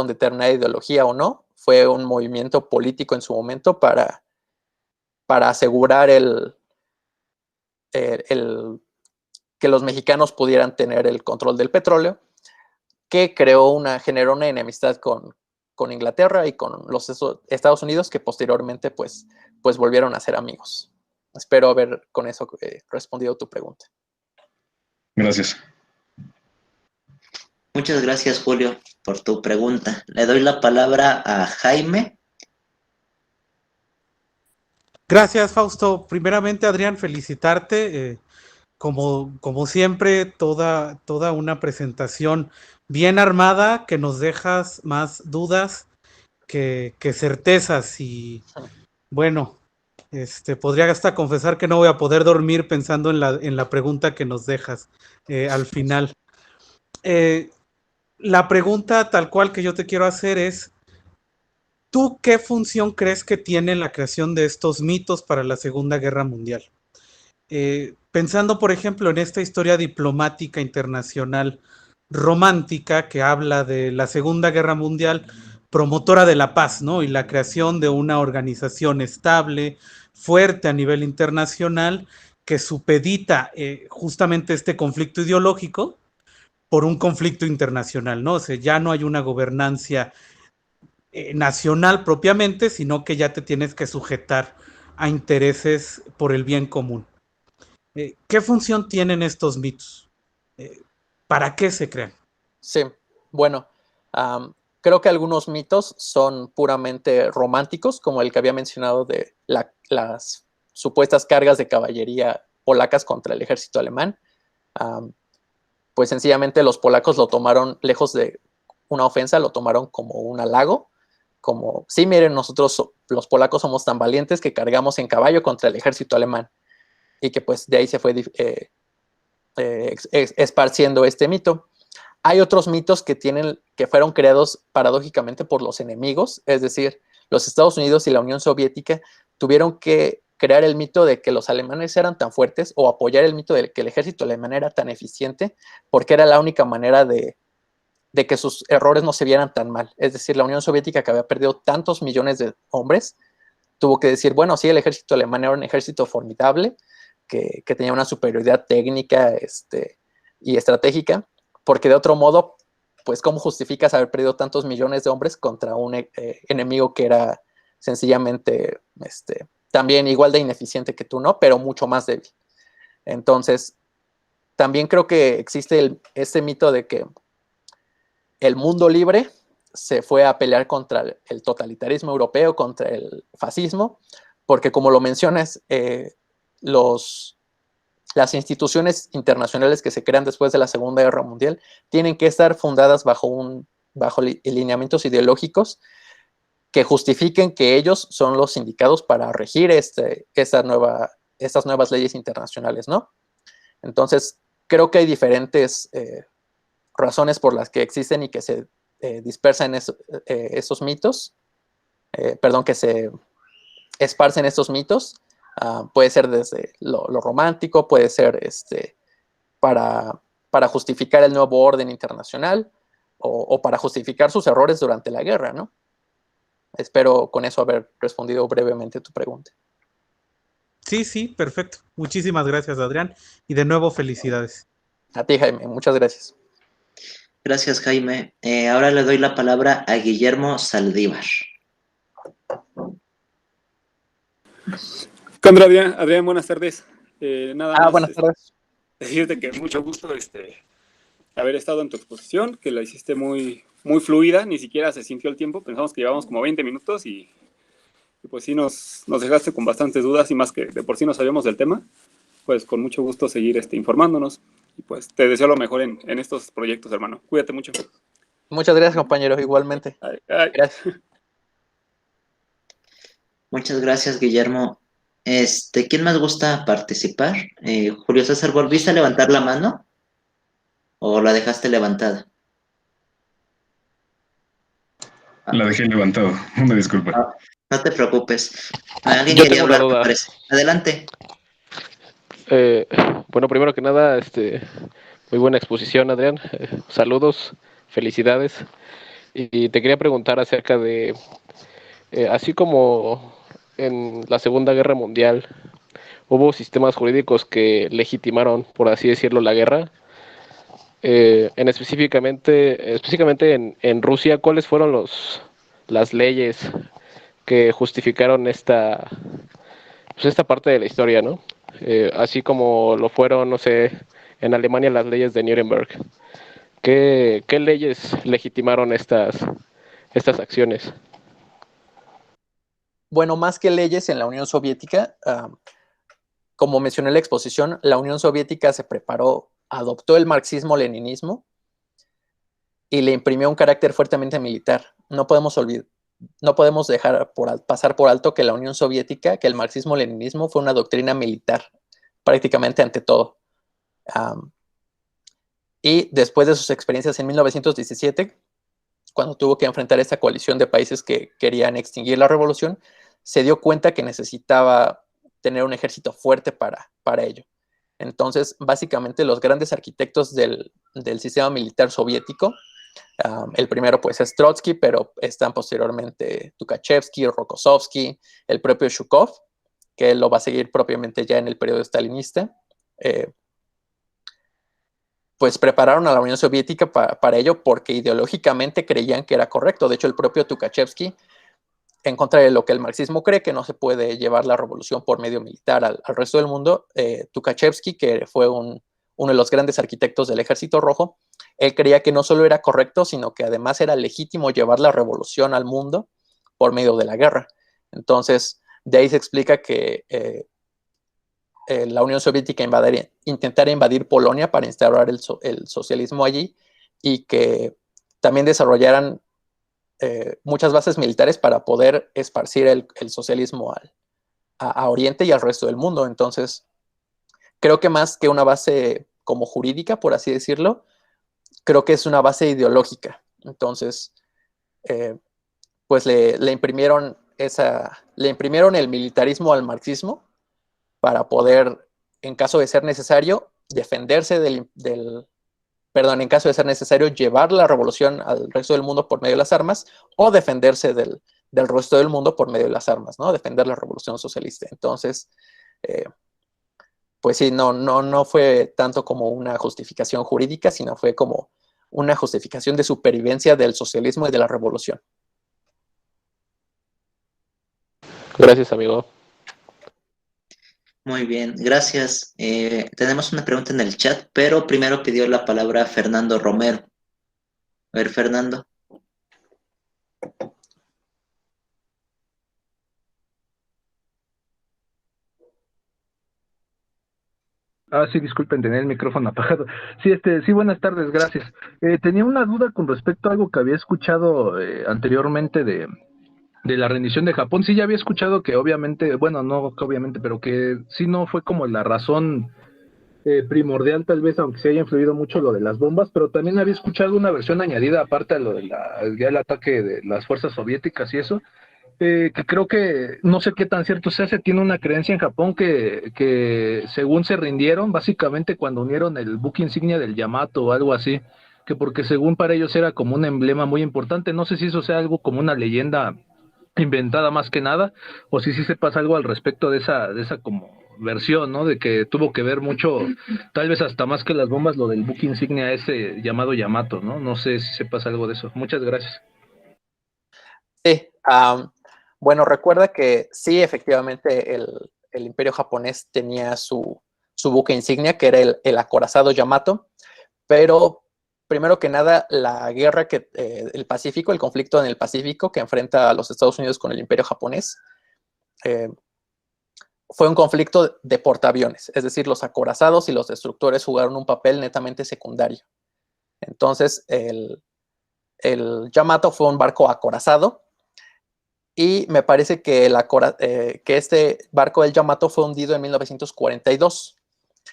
determinada ideología o no, fue un movimiento político en su momento para asegurar que los mexicanos pudieran tener el control del petróleo, que generó una enemistad con Inglaterra y con los Estados Unidos, que posteriormente pues volvieron a ser amigos. Espero haber con eso respondido tu pregunta. Gracias. Muchas gracias, Julio, por tu pregunta. Le doy la palabra a Jaime. Gracias, Fausto. Primeramente, Adrián, felicitarte. Como siempre, toda una presentación bien armada, que nos dejas más dudas que certezas. Y bueno, podría hasta confesar que no voy a poder dormir pensando en la pregunta que nos dejas al final. La pregunta tal cual que yo te quiero hacer es: ¿tú qué función crees que tiene la creación de estos mitos para la Segunda Guerra Mundial? Pensando, por ejemplo, en esta historia diplomática internacional romántica que habla de la Segunda Guerra Mundial, promotora de la paz, ¿no? Y la creación de una organización estable, fuerte a nivel internacional, que supedita justamente este conflicto ideológico por un conflicto internacional, ¿no? O sea, ya no hay una gobernancia nacional propiamente, sino que ya te tienes que sujetar a intereses por el bien común. ¿Qué función tienen estos mitos? ¿Para qué se crean? Sí, bueno, creo que algunos mitos son puramente románticos, como el que había mencionado de las supuestas cargas de caballería polacas contra el ejército alemán. Pues sencillamente los polacos lo tomaron, lejos de una ofensa, lo tomaron como un halago, como, sí, miren, nosotros los polacos somos tan valientes que cargamos en caballo contra el ejército alemán, y que pues de ahí se fue esparciendo este mito. Hay otros mitos que fueron creados paradójicamente por los enemigos, es decir, los Estados Unidos y la Unión Soviética tuvieron que crear el mito de que los alemanes eran tan fuertes, o apoyar el mito de que el ejército alemán era tan eficiente, porque era la única manera de que sus errores no se vieran tan mal. Es decir, la Unión Soviética, que había perdido tantos millones de hombres, tuvo que decir, bueno, sí, el ejército alemán era un ejército formidable, que tenía una superioridad técnica y estratégica, porque de otro modo, pues, ¿cómo justificas haber perdido tantos millones de hombres contra un enemigo que era sencillamente también igual de ineficiente que tú, ¿no? Pero mucho más débil. Entonces, también creo que existe este mito de que el mundo libre se fue a pelear contra el totalitarismo europeo, contra el fascismo, porque, como lo mencionas, las instituciones internacionales que se crean después de la Segunda Guerra Mundial tienen que estar fundadas bajo lineamientos ideológicos que justifiquen que ellos son los indicados para regir estas nuevas leyes internacionales, ¿no? Entonces, creo que hay diferentes razones por las que existen y que se dispersan esos mitos, que se esparcen estos mitos. Puede ser desde lo romántico, puede ser para justificar el nuevo orden internacional, o para justificar sus errores durante la guerra, ¿no? Espero con eso haber respondido brevemente tu pregunta. Sí, perfecto. Muchísimas gracias, Adrián. Y de nuevo, felicidades. A ti, Jaime, muchas gracias. Gracias, Jaime. Ahora le doy la palabra a Guillermo Saldívar. ¿Qué onda, Adrián? Adrián, buenas tardes. Nada más Buenas tardes. decirte que mucho gusto haber estado en tu exposición, que la hiciste muy, muy fluida, ni siquiera se sintió el tiempo, pensamos que llevábamos como 20 minutos y pues sí nos dejaste con bastantes dudas y más que de por sí no sabíamos del tema, pues con mucho gusto seguir informándonos y pues te deseo lo mejor en estos proyectos, hermano. Cuídate mucho. Muchas gracias, compañero, igualmente. Gracias. Muchas gracias, Guillermo. ¿Quién más gusta participar? Julio César, ¿volviste a levantar la mano? ¿O la dejaste levantada? La dejé levantado, una disculpa. No te preocupes. Alguien Yo quería tengo una hablar, me duda. parece. Adelante. Bueno, primero que nada, muy buena exposición, Adrián. Saludos, felicidades. Y te quería preguntar acerca de, así como en la Segunda Guerra Mundial hubo sistemas jurídicos que legitimaron, por así decirlo, la guerra. Específicamente en Rusia, ¿cuáles fueron las leyes que justificaron esta parte de la historia, ¿no? Así como lo fueron, no sé, en Alemania las leyes de Nuremberg. ¿Qué leyes legitimaron estas acciones? Bueno, más que leyes en la Unión Soviética, como mencioné en la exposición, la Unión Soviética se preparó, adoptó el marxismo-leninismo y le imprimió un carácter fuertemente militar. No podemos dejar pasar por alto que la Unión Soviética, que el marxismo-leninismo fue una doctrina militar, prácticamente ante todo. Y después de sus experiencias en 1917, cuando tuvo que enfrentar esta coalición de países que querían extinguir la revolución, se dio cuenta que necesitaba tener un ejército fuerte para ello. Entonces, básicamente, los grandes arquitectos del sistema militar soviético, el primero pues es Trotsky, pero están posteriormente Tukhachevsky, Rokossovsky, el propio Zhukov, que lo va a seguir propiamente ya en el periodo stalinista, pues prepararon a la Unión Soviética para ello porque ideológicamente creían que era correcto. De hecho, el propio Tukhachevsky, en contra de lo que el marxismo cree, que no se puede llevar la revolución por medio militar al resto del mundo, Tukhachevsky, que fue uno de los grandes arquitectos del Ejército Rojo, él creía que no solo era correcto, sino que además era legítimo llevar la revolución al mundo por medio de la guerra. Entonces, de ahí se explica que la Unión Soviética intentara invadir Polonia para instaurar el socialismo allí y que también desarrollaran muchas bases militares para poder esparcir el socialismo a Oriente y al resto del mundo. Entonces, creo que más que una base como jurídica, por así decirlo, creo que es una base ideológica. Entonces, pues le imprimieron el militarismo al marxismo para poder, en caso de ser necesario, defenderse en caso de ser necesario, llevar la revolución al resto del mundo por medio de las armas o defenderse del resto del mundo por medio de las armas, ¿no? Defender la revolución socialista. Entonces, pues sí, no fue tanto como una justificación jurídica, sino fue como una justificación de supervivencia del socialismo y de la revolución. Gracias, amigo. Muy bien, gracias. Tenemos una pregunta en el chat, pero primero pidió la palabra Fernando Romero. A ver, Fernando. Sí, disculpen, tenía el micrófono apagado. Sí, buenas tardes, gracias. Tenía una duda con respecto a algo que había escuchado anteriormente de la rendición de Japón. Sí, ya había escuchado que obviamente, bueno, no que obviamente, pero que sí no fue como la razón primordial, tal vez, aunque se haya influido mucho lo de las bombas, pero también había escuchado una versión añadida, aparte de lo de ya el ataque de las fuerzas soviéticas y eso, que creo que, no sé qué tan cierto sea, se tiene una creencia en Japón que según se rindieron, básicamente cuando unieron el buque insignia del Yamato o algo así, que porque según para ellos era como un emblema muy importante. No sé si eso sea algo como una leyenda inventada más que nada, o si sí sepas algo al respecto de esa como versión, ¿no? De que tuvo que ver mucho, tal vez hasta más que las bombas, lo del buque insignia ese llamado Yamato, ¿no? No sé si sepas algo de eso. Muchas gracias. Sí, bueno, recuerda que sí, efectivamente, el Imperio japonés tenía su buque insignia, que era el acorazado Yamato, pero primero que nada, la guerra el Pacífico, el conflicto en el Pacífico que enfrenta a los Estados Unidos con el Imperio japonés, eh, fue un conflicto de portaaviones, es decir, los acorazados y los destructores jugaron un papel netamente secundario. Entonces, el Yamato fue un barco acorazado y me parece que, que este barco del Yamato fue hundido en 1942.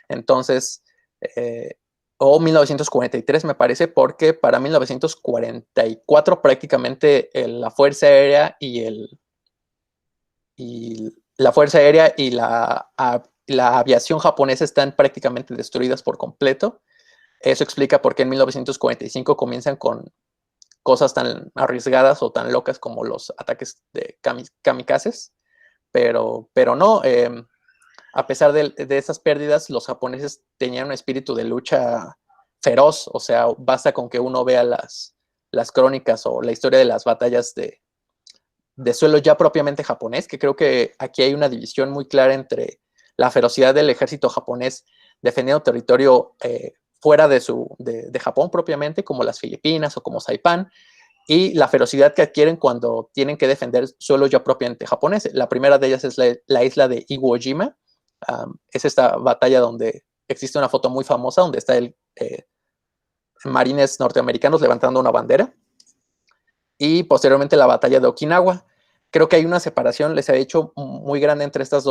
Entonces, o 1943 me parece, porque para 1944 prácticamente la Fuerza Aérea la Fuerza Aérea y la aviación japonesa están prácticamente destruidas por completo. Eso explica por qué en 1945 comienzan con cosas tan arriesgadas o tan locas como los ataques de kamikazes, pero no, a pesar de esas pérdidas, los japoneses tenían un espíritu de lucha feroz. O sea, basta con que uno vea las crónicas o la historia de las batallas de suelo ya propiamente japonés, que creo que aquí hay una división muy clara entre la ferocidad del ejército japonés defendiendo territorio fuera de Japón propiamente, como las Filipinas o como Saipán, y la ferocidad que adquieren cuando tienen que defender suelo ya propiamente japonés. La primera de ellas es la isla de Iwo Jima. Es esta batalla donde existe una foto muy famosa donde está marines norteamericanos levantando una bandera, y posteriormente la batalla de Okinawa. Creo que hay una separación, les he dicho, muy grande entre estas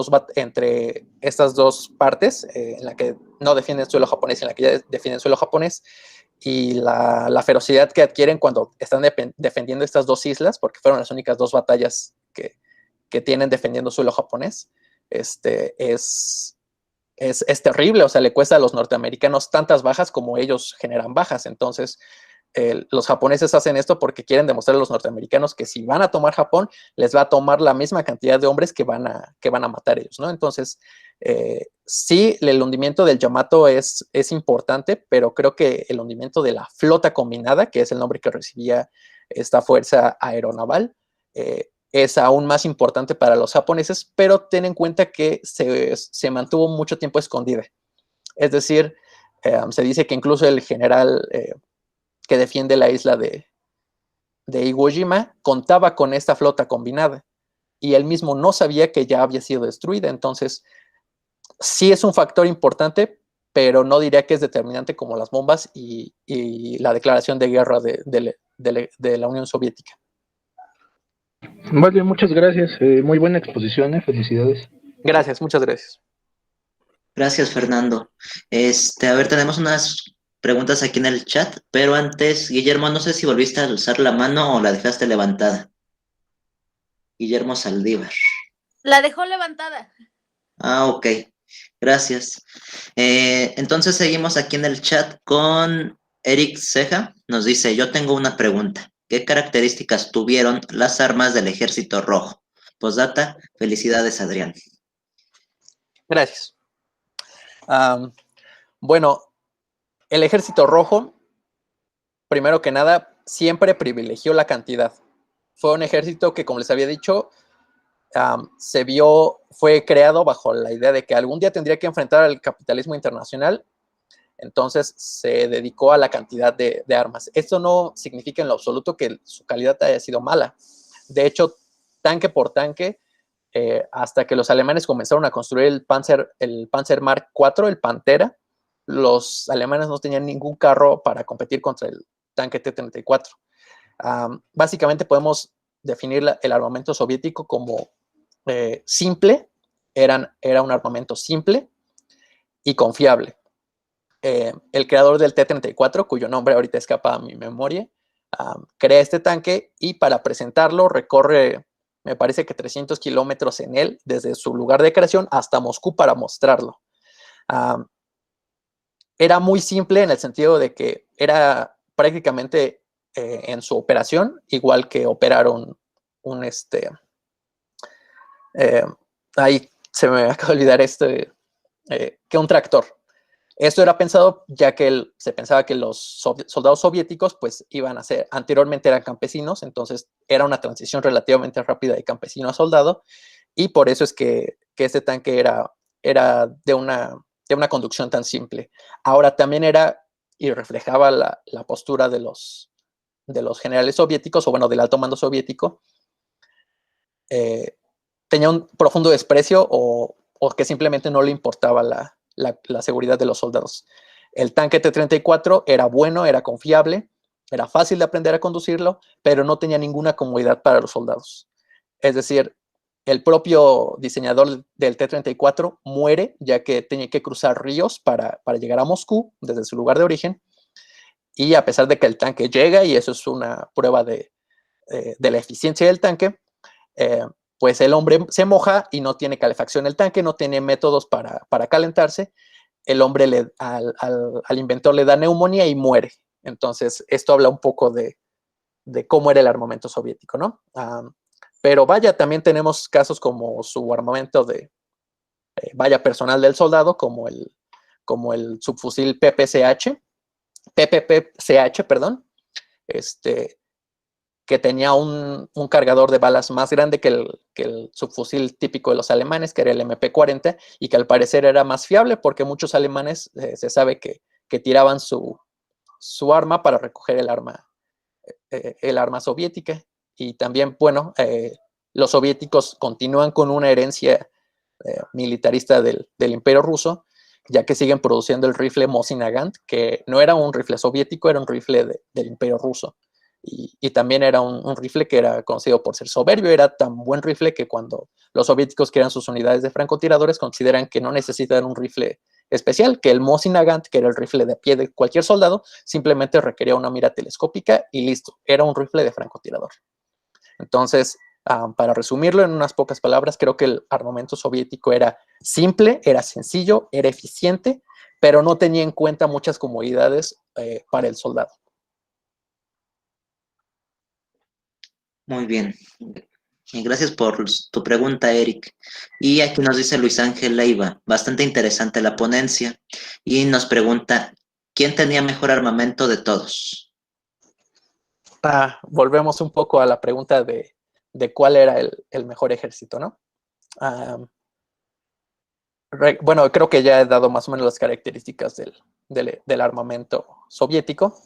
dos partes, en la que no defienden suelo japonés y en la que ya defienden suelo japonés, y la ferocidad que adquieren cuando están defendiendo estas dos islas, porque fueron las únicas dos batallas que tienen defendiendo suelo japonés, es terrible. O sea, le cuesta a los norteamericanos tantas bajas como ellos generan bajas. Entonces, los japoneses hacen esto porque quieren demostrar a los norteamericanos que si van a tomar Japón, les va a tomar la misma cantidad de hombres que van a matar ellos, ¿no? Entonces, sí, el hundimiento del Yamato es importante, pero creo que el hundimiento de la flota combinada, que es el nombre que recibía esta fuerza aeronaval, es aún más importante para los japoneses, pero ten en cuenta que se mantuvo mucho tiempo escondida. Es decir, se dice que incluso el general que defiende la isla de Iwo Jima contaba con esta flota combinada y él mismo no sabía que ya había sido destruida. Entonces, sí es un factor importante, pero no diría que es determinante como las bombas y la declaración de guerra de la Unión Soviética. Vale, muchas gracias. Muy buena exposición, felicidades. Gracias, muchas gracias. Gracias, Fernando. A ver, tenemos unas preguntas aquí en el chat, pero antes, Guillermo, no sé si volviste a alzar la mano o la dejaste levantada. Guillermo Saldívar. La dejó levantada. Ah, ok. Gracias. Entonces seguimos aquí en el chat con Eric Ceja. Nos dice, yo tengo una pregunta. ¿Qué características tuvieron las armas del Ejército Rojo? Postdata, felicidades, Adrián. Gracias. Bueno, el Ejército Rojo, primero que nada, siempre privilegió la cantidad. Fue un ejército que, como les había dicho, fue creado bajo la idea de que algún día tendría que enfrentar al capitalismo internacional. Entonces se dedicó a la cantidad de armas. Esto no significa en lo absoluto que su calidad haya sido mala. De hecho, tanque por tanque, hasta que los alemanes comenzaron a construir el Panzer Mark IV, el Pantera, los alemanes no tenían ningún carro para competir contra el tanque T-34. Básicamente podemos definir el armamento soviético como simple. Era un armamento simple y confiable. El creador del T-34, cuyo nombre ahorita escapa a mi memoria, crea este tanque y para presentarlo recorre, me parece que 300 kilómetros en él, desde su lugar de creación hasta Moscú para mostrarlo. Era muy simple en el sentido de que era prácticamente en su operación, igual que operaron ahí se me acaba de olvidar que un tractor. Esto era pensado ya que se pensaba que los soldados soviéticos pues iban a ser, anteriormente eran campesinos, entonces era una transición relativamente rápida de campesino a soldado, y por eso es que este tanque era de una conducción tan simple. Ahora también era y reflejaba la postura de los generales soviéticos, o bueno, del alto mando soviético. Tenía un profundo desprecio o que simplemente no le importaba la seguridad de los soldados. El tanque T-34 era bueno, era confiable, era fácil de aprender a conducirlo, pero no tenía ninguna comodidad para los soldados. Es decir, el propio diseñador del T-34 muere, ya que tenía que cruzar ríos para llegar a Moscú desde su lugar de origen, y a pesar de que el tanque llega, y eso es una prueba de la eficiencia del tanque, pues el hombre se moja y no tiene calefacción el tanque, no tiene métodos para calentarse. El hombre al inventor le da neumonía y muere. Entonces, esto habla un poco de cómo era el armamento soviético, ¿no? Pero vaya, también tenemos casos como su armamento vaya, personal del soldado, como el subfusil PPCH, perdón, que tenía un cargador de balas más grande que el subfusil típico de los alemanes, que era el MP-40, y que al parecer era más fiable porque muchos alemanes se sabe que tiraban su arma para recoger el arma soviética. Y también, bueno, los soviéticos continúan con una herencia militarista del Imperio Ruso, ya que siguen produciendo el rifle Mosin Nagant, que no era un rifle soviético, era un rifle del Imperio Ruso. Y también era un rifle que era conocido por ser soberbio. Era tan buen rifle que cuando los soviéticos crean sus unidades de francotiradores, consideran que no necesitan un rifle especial, que el Mosin Nagant, que era el rifle de a pie de cualquier soldado, simplemente requería una mira telescópica y listo, era un rifle de francotirador. Entonces, para resumirlo en unas pocas palabras, creo que el armamento soviético era simple, era sencillo, era eficiente, pero no tenía en cuenta muchas comodidades para el soldado. Muy bien. Y gracias por tu pregunta, Eric. Y aquí nos dice Luis Ángel Leiva, bastante interesante la ponencia, y nos pregunta, ¿quién tenía mejor armamento de todos? Volvemos un poco a la pregunta de cuál era el mejor ejército, ¿no? Bueno, creo que ya he dado más o menos las características del armamento soviético.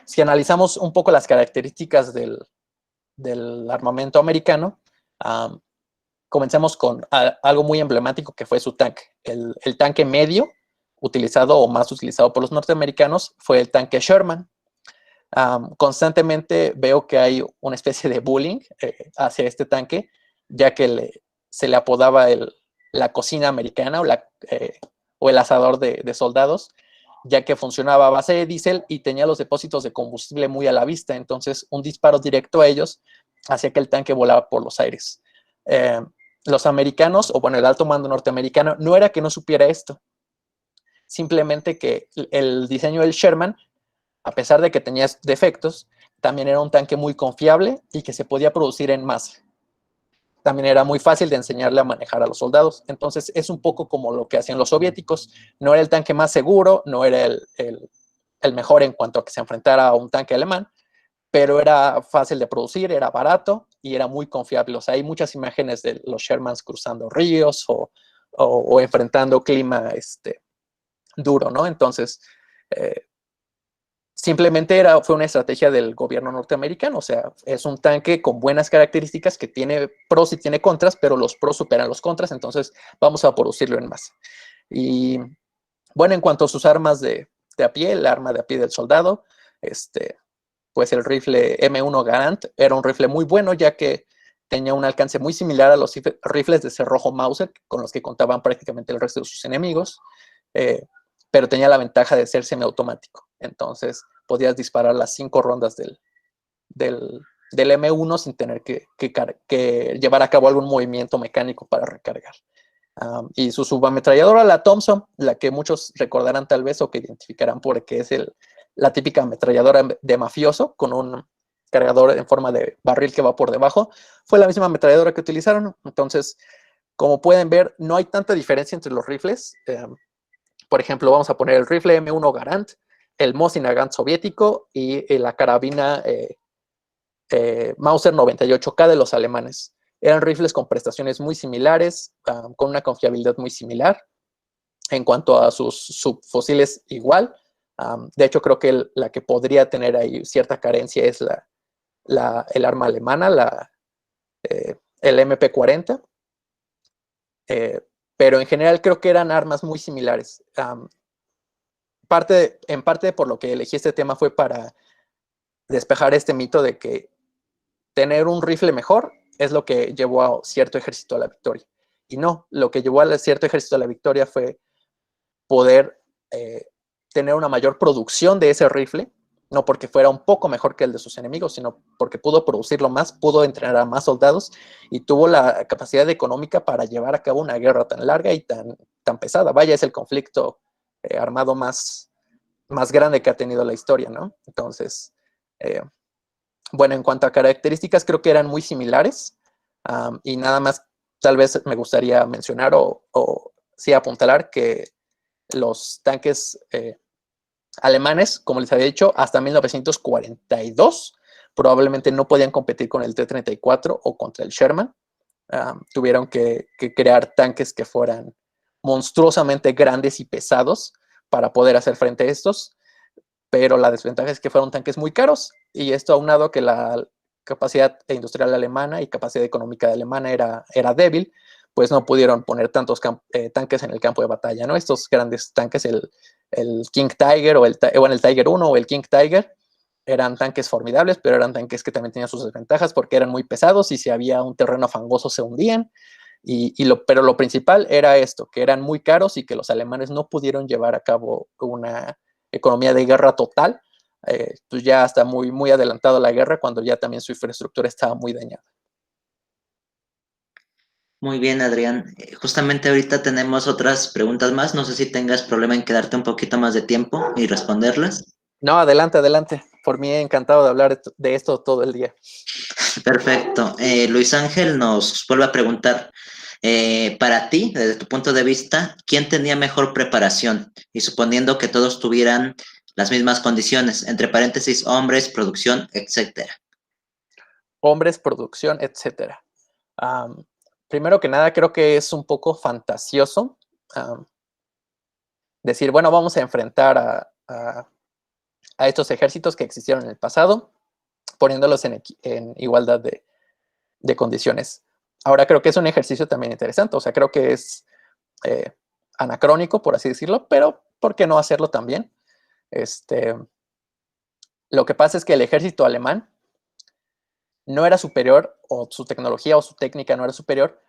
Si analizamos un poco las características del armamento americano, comencemos con algo muy emblemático que fue su tanque. El tanque medio utilizado o más utilizado por los norteamericanos fue el tanque Sherman. Constantemente veo que hay una especie de bullying hacia este tanque, ya que se le apodaba la cocina americana o el asador de soldados, ya que funcionaba a base de diésel y tenía los depósitos de combustible muy a la vista. Entonces, un disparo directo a ellos hacía que el tanque volaba por los aires. Los americanos, o bueno, el alto mando norteamericano, no era que no supiera esto, simplemente que el diseño del Sherman, a pesar de que tenía defectos, también era un tanque muy confiable y que se podía producir en masa. También era muy fácil de enseñarle a manejar a los soldados. Entonces es un poco como lo que hacían los soviéticos. No era el tanque más seguro, no era el mejor en cuanto a que se enfrentara a un tanque alemán, pero era fácil de producir, era barato y era muy confiable. O sea, hay muchas imágenes de los Shermans cruzando ríos o enfrentando clima duro, ¿no? Entonces, simplemente fue una estrategia del gobierno norteamericano. O sea, es un tanque con buenas características que tiene pros y tiene contras, pero los pros superan los contras, entonces vamos a producirlo en masa. Y bueno, en cuanto a sus armas de a pie, el arma de a pie del soldado, pues el rifle M1 Garand era un rifle muy bueno, ya que tenía un alcance muy similar a los rifles de cerrojo Mauser, con los que contaban prácticamente el resto de sus enemigos, pero tenía la ventaja de ser semiautomático. Entonces podías disparar las 5 rondas del M1 sin tener que llevar a cabo algún movimiento mecánico para recargar. Y su subametralladora, la Thompson, la que muchos recordarán tal vez o que identificarán porque es la típica ametralladora de mafioso con un cargador en forma de barril que va por debajo. Fue la misma ametralladora que utilizaron. Entonces, como pueden ver, no hay tanta diferencia entre los rifles. Por ejemplo, vamos a poner el rifle M1 Garand, el Mosin Nagant soviético y la carabina Mauser 98K de los alemanes. Eran rifles con prestaciones muy similares, con una confiabilidad muy similar. En cuanto a sus subfusiles, igual. De hecho, creo que la que podría tener ahí cierta carencia es el arma alemana, el MP40. Pero en general creo que eran armas muy similares. En parte por lo que elegí este tema fue para despejar este mito de que tener un rifle mejor es lo que llevó a cierto ejército a la victoria. Y no, lo que llevó a cierto ejército a la victoria fue poder tener una mayor producción de ese rifle, no porque fuera un poco mejor que el de sus enemigos, sino porque pudo producirlo más, pudo entrenar a más soldados y tuvo la capacidad económica para llevar a cabo una guerra tan larga y tan pesada. Vaya, es el conflicto armado más grande que ha tenido la historia, ¿no? Entonces, bueno, en cuanto a características, creo que eran muy similares. Y nada más, tal vez me gustaría mencionar o sí apuntalar que los tanques alemanes, como les había dicho, hasta 1942 probablemente no podían competir con el T-34 o contra el Sherman. Tuvieron que crear tanques que fueran monstruosamente grandes y pesados para poder hacer frente a estos, pero la desventaja es que fueron tanques muy caros, y esto aunado que la capacidad industrial alemana y capacidad económica alemana era débil, pues no pudieron poner tantos tanques en el campo de batalla, ¿no? Estos grandes tanques, el King Tiger o el Tiger 1 o el King Tiger, eran tanques formidables, pero eran tanques que también tenían sus desventajas porque eran muy pesados y si había un terreno fangoso se hundían. Pero lo principal era esto, que eran muy caros y que los alemanes no pudieron llevar a cabo una economía de guerra total, pues ya está muy, muy adelantado la guerra cuando ya también su infraestructura estaba muy dañada. Muy bien, Adrián. Justamente ahorita tenemos otras preguntas más. No sé si tengas problema en quedarte un poquito más de tiempo y responderlas. No, adelante, adelante. Por mí encantado de hablar de esto todo el día. Perfecto. Luis Ángel nos vuelve a preguntar, para ti, desde tu punto de vista, ¿quién tenía mejor preparación? Y suponiendo que todos tuvieran las mismas condiciones, entre paréntesis, hombres, producción, etcétera. Hombres, producción, etcétera. Primero que nada, creo que es un poco fantasioso decir, bueno, vamos a enfrentar a estos ejércitos que existieron en el pasado, poniéndolos en igualdad de condiciones. Ahora creo que es un ejercicio también interesante, o sea, creo que es anacrónico, por así decirlo, pero ¿por qué no hacerlo también? Lo que pasa es que el ejército alemán no era superior, o su tecnología o su técnica no era superior,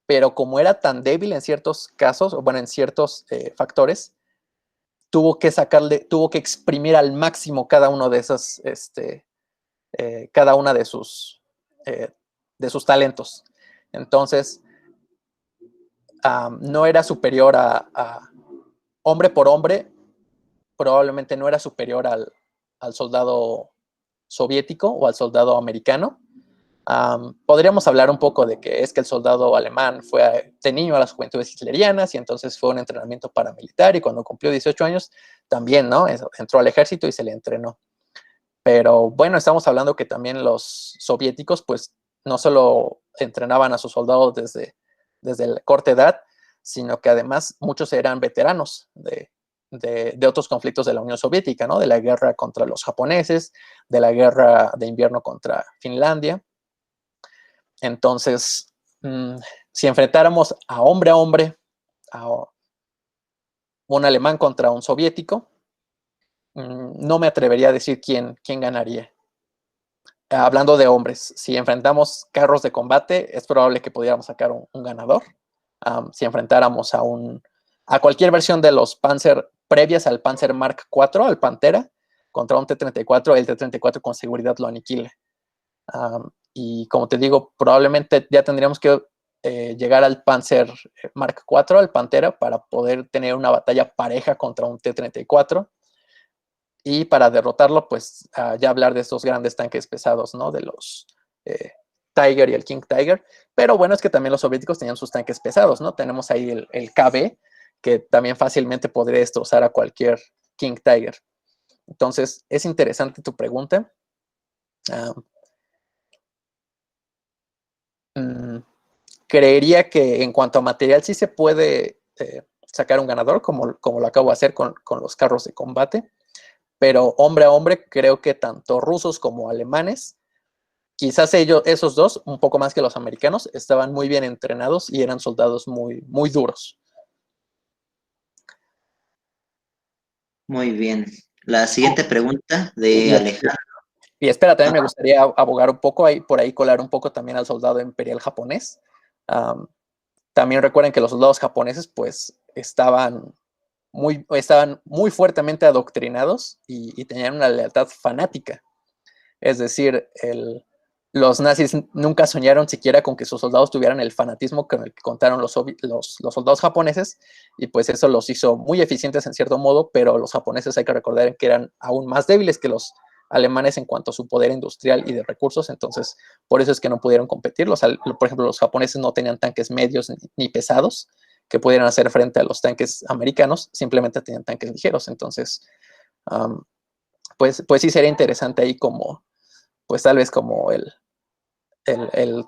pero como era tan débil en ciertos casos, o bueno, en ciertos factores, tuvo que exprimir al máximo cada uno de esos, cada una de sus talentos. Entonces, no era superior a hombre por hombre, probablemente no era superior al soldado soviético o al soldado americano. Podríamos hablar un poco de que es que el soldado alemán fue de niño a las juventudes hitlerianas y entonces fue un entrenamiento paramilitar y cuando cumplió 18 años también, ¿no? Entró al ejército y se le entrenó. Pero bueno, estamos hablando que también los soviéticos pues no solo entrenaban a sus soldados desde la corta edad, sino que además muchos eran veteranos de otros conflictos de la Unión Soviética, ¿no? De la guerra contra los japoneses, de la guerra de invierno contra Finlandia. Entonces, si enfrentáramos a hombre, a un alemán contra un soviético, no me atrevería a decir quién ganaría. Hablando de hombres, si enfrentamos carros de combate, es probable que pudiéramos sacar un ganador. Si enfrentáramos a cualquier versión de los Panzer previas al Panzer Mark IV, al Pantera, contra un T-34, el T-34 con seguridad lo aniquila. Y como te digo, probablemente ya tendríamos que llegar al Panzer Mark IV, al Pantera, para poder tener una batalla pareja contra un T-34. Y para derrotarlo, pues ya hablar de estos grandes tanques pesados, ¿no? De los Tiger y el King Tiger. Pero bueno, es que también los soviéticos tenían sus tanques pesados, ¿no? Tenemos ahí el KB, que también fácilmente podría destrozar a cualquier King Tiger. Entonces, es interesante tu pregunta. Creería que en cuanto a material sí se puede sacar un ganador, como lo acabo de hacer con los carros de combate, pero hombre a hombre creo que tanto rusos como alemanes, quizás esos dos, un poco más que los americanos, estaban muy bien entrenados y eran soldados muy, muy duros. Muy bien. La siguiente pregunta de Alejandro. Y espera, también me gustaría abogar un poco, por ahí colar un poco también al soldado imperial japonés. También recuerden que los soldados japoneses pues estaban muy fuertemente adoctrinados y tenían una lealtad fanática. Es decir, los nazis nunca soñaron siquiera con que sus soldados tuvieran el fanatismo con el que contaron los soldados japoneses, y pues eso los hizo muy eficientes en cierto modo, pero los japoneses hay que recordar que eran aún más débiles que los alemanes en cuanto a su poder industrial y de recursos, entonces por eso es que no pudieron competir. Por ejemplo, los japoneses no tenían tanques medios ni pesados que pudieran hacer frente a los tanques americanos, simplemente tenían tanques ligeros. Entonces, pues sí sería interesante ahí como, pues tal vez como el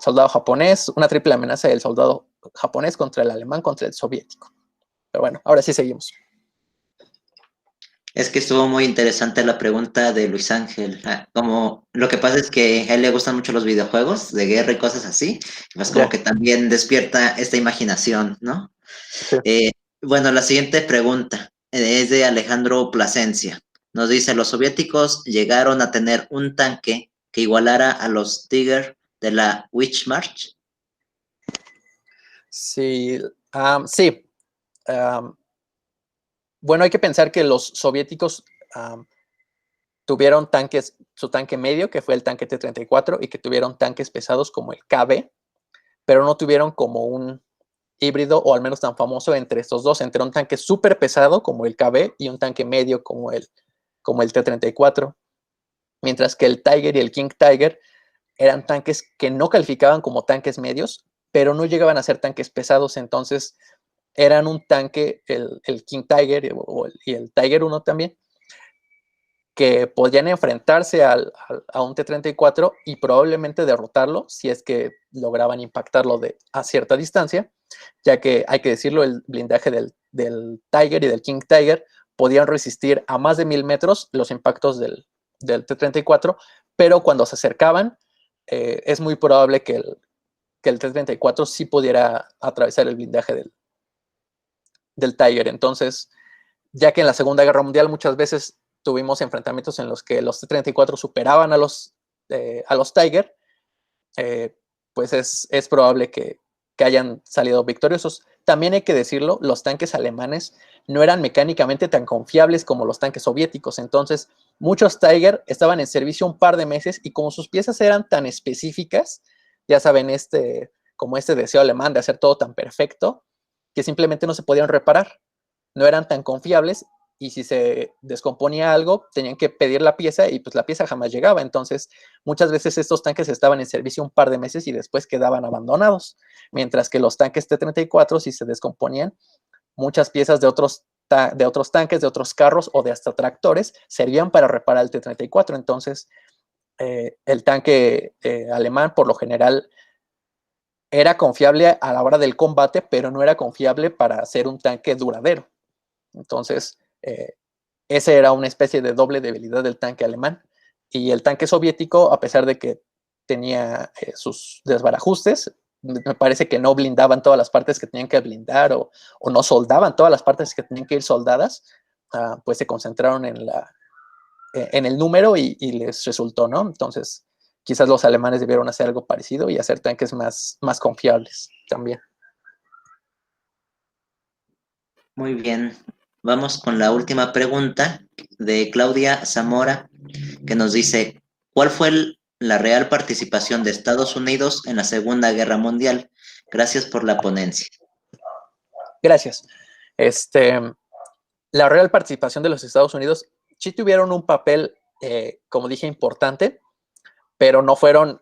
soldado japonés, una triple amenaza del soldado japonés contra el alemán, contra el soviético. Pero bueno, ahora sí seguimos. Es que estuvo muy interesante la pregunta de Luis Ángel. Como lo que pasa es que a él le gustan mucho los videojuegos de guerra y cosas así, pues como que también despierta esta imaginación, ¿no? Sí. Bueno, la siguiente pregunta es de Alejandro Plasencia. Nos dice, ¿los soviéticos llegaron a tener un tanque que igualara a los Tiger de la Wehrmacht? Sí, sí. Bueno, hay que pensar que los soviéticos tuvieron su tanque medio, que fue el tanque T-34, y que tuvieron tanques pesados como el KB, pero no tuvieron como un híbrido, o al menos tan famoso, entre estos dos, entre un tanque súper pesado como el KB y un tanque medio como el T-34, mientras que el Tiger y el King Tiger eran tanques que no calificaban como tanques medios, pero no llegaban a ser tanques pesados. Entonces eran un tanque, el King Tiger y el Tiger 1 también, que podían enfrentarse a un T-34 y probablemente derrotarlo si es que lograban impactarlo a cierta distancia, ya que, hay que decirlo, el blindaje del Tiger y del King Tiger podían resistir a más de 1000 metros los impactos del T-34, pero cuando se acercaban, es muy probable que el T-34 sí pudiera atravesar el blindaje del Tiger. Entonces, ya que en la Segunda Guerra Mundial muchas veces tuvimos enfrentamientos en los que los T-34 superaban a los Tiger, pues es probable que hayan salido victoriosos. También hay que decirlo, los tanques alemanes no eran mecánicamente tan confiables como los tanques soviéticos. Entonces, muchos Tiger estaban en servicio un par de meses y como sus piezas eran tan específicas, ya saben, como este deseo alemán de hacer todo tan perfecto, que simplemente no se podían reparar. No eran tan confiables y si se descomponía algo, tenían que pedir la pieza y pues la pieza jamás llegaba. Entonces, muchas veces estos tanques estaban en servicio un par de meses y después quedaban abandonados, mientras que los tanques T-34, si se descomponían, muchas piezas de otros tanques, de otros carros o de hasta tractores servían para reparar el T-34. Entonces, el tanque alemán por lo general era confiable a la hora del combate, pero no era confiable para ser un tanque duradero. Entonces, esa era una especie de doble debilidad del tanque alemán. Y el tanque soviético, a pesar de que tenía sus desbarajustes, me parece que no blindaban todas las partes que tenían que blindar o no soldaban todas las partes que tenían que ir soldadas, pues se concentraron en el número y les resultó, ¿no? Entonces, quizás los alemanes debieron hacer algo parecido y hacer tanques más confiables también. Muy bien. Vamos con la última pregunta de Claudia Zamora, que nos dice, ¿cuál fue la real participación de Estados Unidos en la Segunda Guerra Mundial? Gracias por la ponencia. Gracias. La real participación de los Estados Unidos, sí tuvieron un papel, como dije, importante, pero no fueron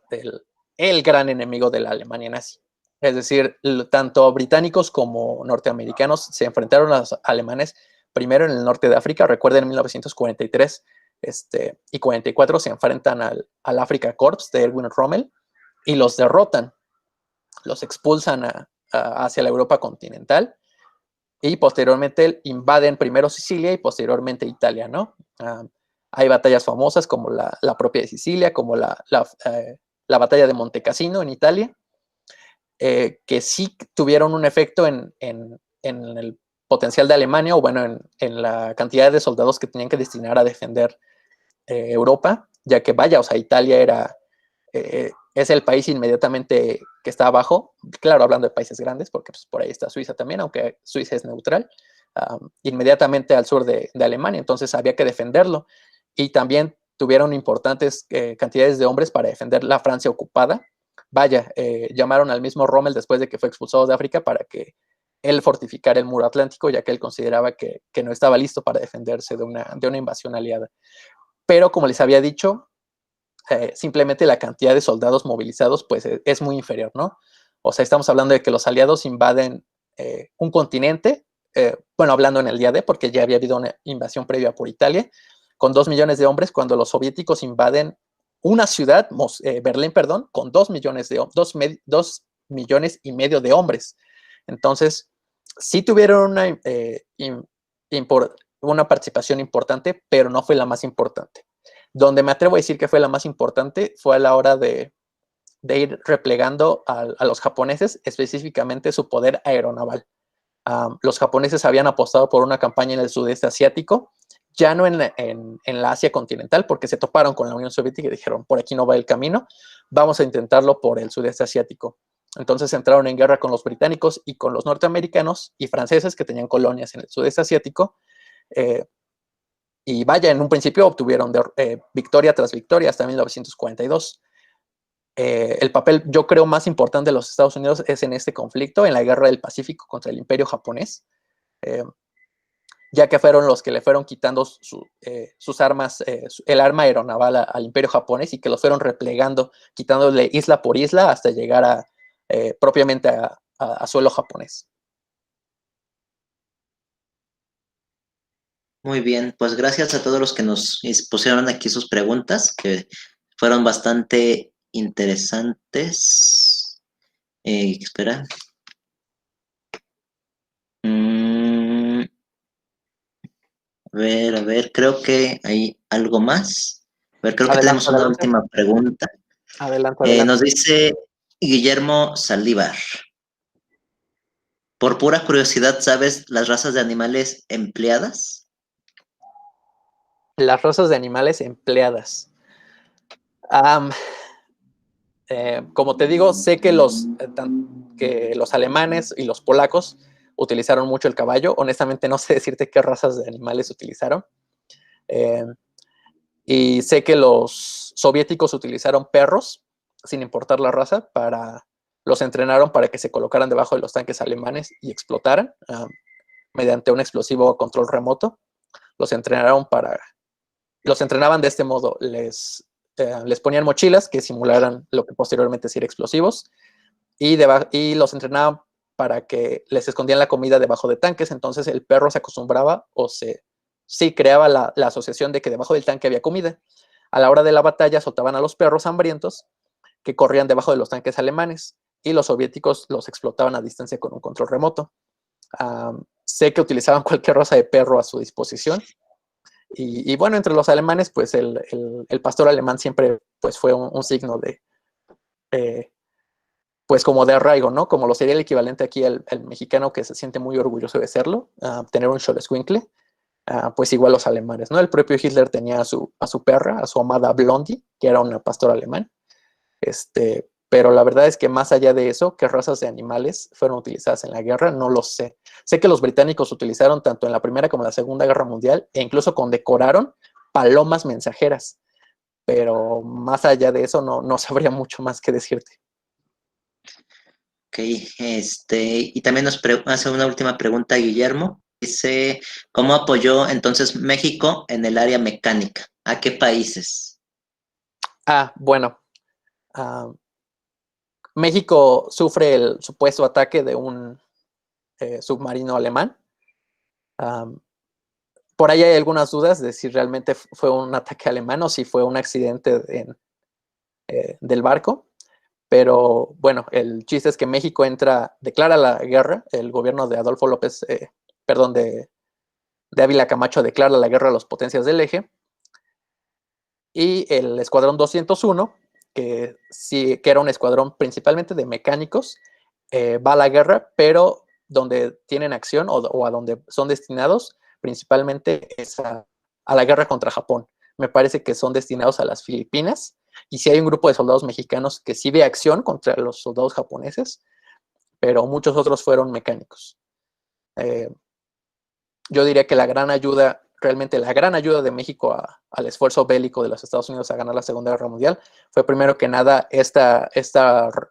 el gran enemigo de la Alemania nazi. Es decir, tanto británicos como norteamericanos se enfrentaron a los alemanes primero en el norte de África. Recuerden, en 1943 y 44 se enfrentan al Africa Corps de Erwin Rommel y los derrotan, los expulsan hacia la Europa continental y posteriormente invaden primero Sicilia y posteriormente Italia, ¿no? Hay batallas famosas como la propia de Sicilia, como la batalla de Monte Cassino en Italia, que sí tuvieron un efecto en el potencial de Alemania, o bueno, en la cantidad de soldados que tenían que destinar a defender Europa, ya que vaya, o sea, Italia es el país inmediatamente que está abajo, claro, hablando de países grandes, porque pues, por ahí está Suiza también, aunque Suiza es neutral, inmediatamente al sur de Alemania, entonces había que defenderlo, y también tuvieron importantes cantidades de hombres para defender la Francia ocupada. Vaya, llamaron al mismo Rommel después de que fue expulsado de África para que él fortificara el muro atlántico, ya que él consideraba que no estaba listo para defenderse de una invasión aliada. Pero como les había dicho, simplemente la cantidad de soldados movilizados pues es muy inferior, ¿no? O sea, estamos hablando de que los aliados invaden un continente, bueno, hablando en el día D, porque ya había habido una invasión previa por Italia, con 2 millones de hombres, cuando los soviéticos invaden una ciudad, Berlín, perdón, con 2 millones y medio de hombres. Entonces, sí tuvieron una participación importante, pero no fue la más importante. Donde me atrevo a decir que fue la más importante fue a la hora de ir replegando a los japoneses, específicamente su poder aeronaval. Los japoneses habían apostado por una campaña en el sudeste asiático, ya no en la Asia continental, porque se toparon con la Unión Soviética y dijeron, por aquí no va el camino, vamos a intentarlo por el sudeste asiático. Entonces entraron en guerra con los británicos y con los norteamericanos y franceses que tenían colonias en el sudeste asiático, y vaya, en un principio obtuvieron victoria tras victoria hasta 1942. El papel, yo creo, más importante de los Estados Unidos es en este conflicto, en la guerra del Pacífico contra el Imperio japonés, ya que fueron los que le fueron quitando sus armas, el arma aeronaval al Imperio japonés, y que los fueron replegando, quitándole isla por isla hasta llegar propiamente a suelo japonés. Muy bien, pues gracias a todos los que nos pusieron aquí sus preguntas, que fueron bastante interesantes. Espera. A ver, creo que hay algo más. A ver, creo que tenemos una última pregunta. Adelante. Nos dice Guillermo Saldívar. Por pura curiosidad, ¿sabes las razas de animales empleadas? Las razas de animales empleadas. Como te digo, sé que los alemanes y los polacos utilizaron mucho el caballo. Honestamente no sé decirte qué razas de animales utilizaron. Y sé que los soviéticos utilizaron perros, sin importar la raza, los entrenaron para que se colocaran debajo de los tanques alemanes y explotaran mediante un explosivo a control remoto. Los entrenaban de este modo. Les ponían mochilas que simularan lo que posteriormente serían explosivos, y los entrenaban para que les escondían la comida debajo de tanques. Entonces el perro se acostumbraba creaba la asociación de que debajo del tanque había comida. A la hora de la batalla soltaban a los perros hambrientos que corrían debajo de los tanques alemanes, y los soviéticos los explotaban a distancia con un control remoto. Sé que utilizaban cualquier raza de perro a su disposición. Y bueno, entre los alemanes, pues el pastor alemán siempre pues, fue un signo de, pues como de arraigo, ¿no? Como lo sería el equivalente aquí al mexicano, que se siente muy orgulloso de serlo, tener un Xolescuincle, pues igual los alemanes, ¿no? El propio Hitler tenía a su perra, a su amada Blondie, que era una pastora alemán. Pero la verdad es que más allá de eso, qué razas de animales fueron utilizadas en la guerra, no lo sé. Sé que los británicos utilizaron tanto en la Primera como en la Segunda Guerra Mundial, e incluso condecoraron palomas mensajeras, pero más allá de eso no sabría mucho más que decirte. Ok, y también nos hace una última pregunta Guillermo. dice, ¿cómo apoyó entonces México en el área mecánica? ¿A qué países? Bueno, México sufre el supuesto ataque de un submarino alemán. Por ahí hay algunas dudas de si realmente fue un ataque alemán o si fue un accidente del barco. Pero bueno, el chiste es que México declara la guerra, el gobierno de Adolfo López, de Ávila Camacho declara la guerra a las potencias del eje, y el Escuadrón 201, que era un escuadrón principalmente de mecánicos, va a la guerra, pero donde tienen acción o a donde son destinados principalmente es a la guerra contra Japón. Me parece que son destinados a las Filipinas, y sí hay un grupo de soldados mexicanos que sí ve acción contra los soldados japoneses, pero muchos otros fueron mecánicos. Yo diría que realmente la gran ayuda de México al esfuerzo bélico de los Estados Unidos a ganar la Segunda Guerra Mundial fue primero que nada esta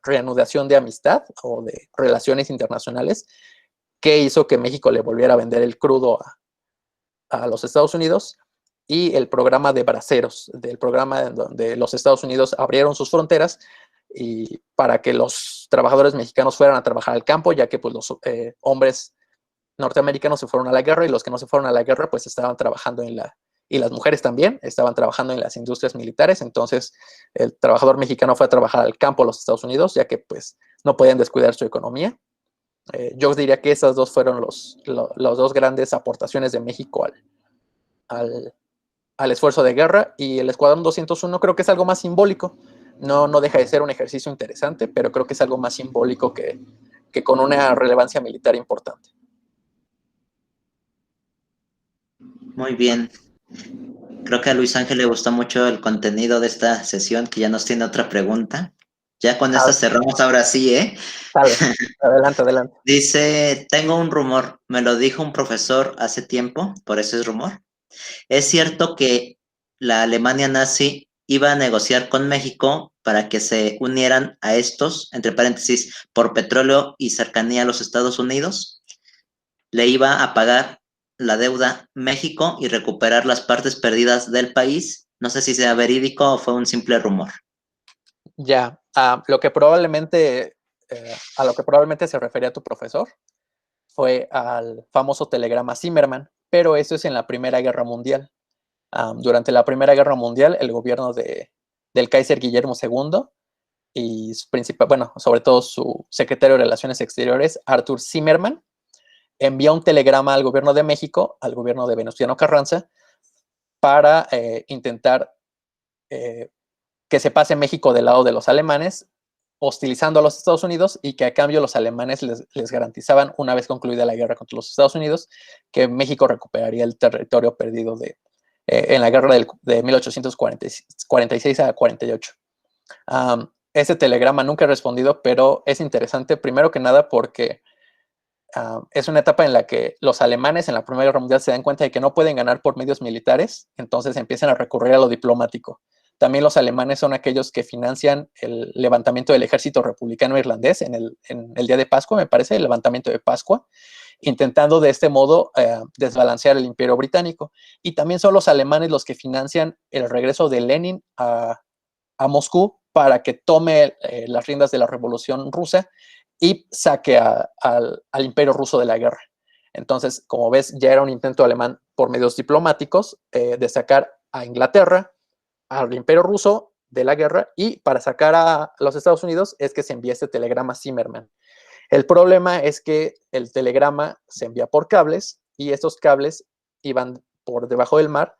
reanudación de amistad o de relaciones internacionales que hizo que México le volviera a vender el crudo a los Estados Unidos, y el programa de braceros, del programa donde los Estados Unidos abrieron sus fronteras y para que los trabajadores mexicanos fueran a trabajar al campo, ya que pues los hombres norteamericanos se fueron a la guerra y los que no se fueron a la guerra pues estaban trabajando y las mujeres también estaban trabajando en las industrias militares. Entonces el trabajador mexicano fue a trabajar al campo a los Estados Unidos, ya que pues no podían descuidar su economía. Yo diría que esas dos fueron las dos grandes aportaciones de México al esfuerzo de guerra, y el Escuadrón 201 creo que es algo más simbólico. No deja de ser un ejercicio interesante, pero creo que es algo más simbólico que con una relevancia militar importante. Muy bien. Creo que a Luis Ángel le gustó mucho el contenido de esta sesión, que ya nos tiene otra pregunta. Ya con esta cerramos ahora sí, ¿eh? Dale, adelante. Dice, tengo un rumor, me lo dijo un profesor hace tiempo, por eso es rumor. ¿Es cierto que la Alemania nazi iba a negociar con México para que se unieran a estos, entre paréntesis, por petróleo y cercanía a los Estados Unidos? Le iba a pagar la deuda México y recuperar las partes perdidas del país. No sé si sea verídico o fue un simple rumor. Ya, a lo que probablemente se refería tu profesor fue al famoso telegrama Zimmermann, pero eso es en la Primera Guerra Mundial. Durante la Primera Guerra Mundial, el gobierno del Kaiser Guillermo II y sobre todo su secretario de Relaciones Exteriores, Arthur Zimmermann, envía un telegrama al gobierno de México, al gobierno de Venustiano Carranza, para intentar que se pase México del lado de los alemanes, hostilizando a los Estados Unidos, y que a cambio los alemanes les garantizaban, una vez concluida la guerra contra los Estados Unidos, que México recuperaría el territorio perdido en la guerra de 1846 a 48. Ese telegrama nunca he respondido, pero es interesante, primero que nada porque es una etapa en la que los alemanes en la Primera Guerra Mundial se dan cuenta de que no pueden ganar por medios militares, entonces empiezan a recurrir a lo diplomático. También los alemanes son aquellos que financian el levantamiento del ejército republicano irlandés en el día de Pascua, me parece, el levantamiento de Pascua, intentando de este modo desbalancear el imperio británico. Y también son los alemanes los que financian el regreso de Lenin a Moscú para que tome las riendas de la revolución rusa y saque al imperio ruso de la guerra. Entonces, como ves, ya era un intento alemán por medios diplomáticos de sacar a Inglaterra, al imperio ruso de la guerra, y para sacar a los Estados Unidos es que se envía este telegrama Zimmermann. El problema es que el telegrama se envía por cables, y estos cables iban por debajo del mar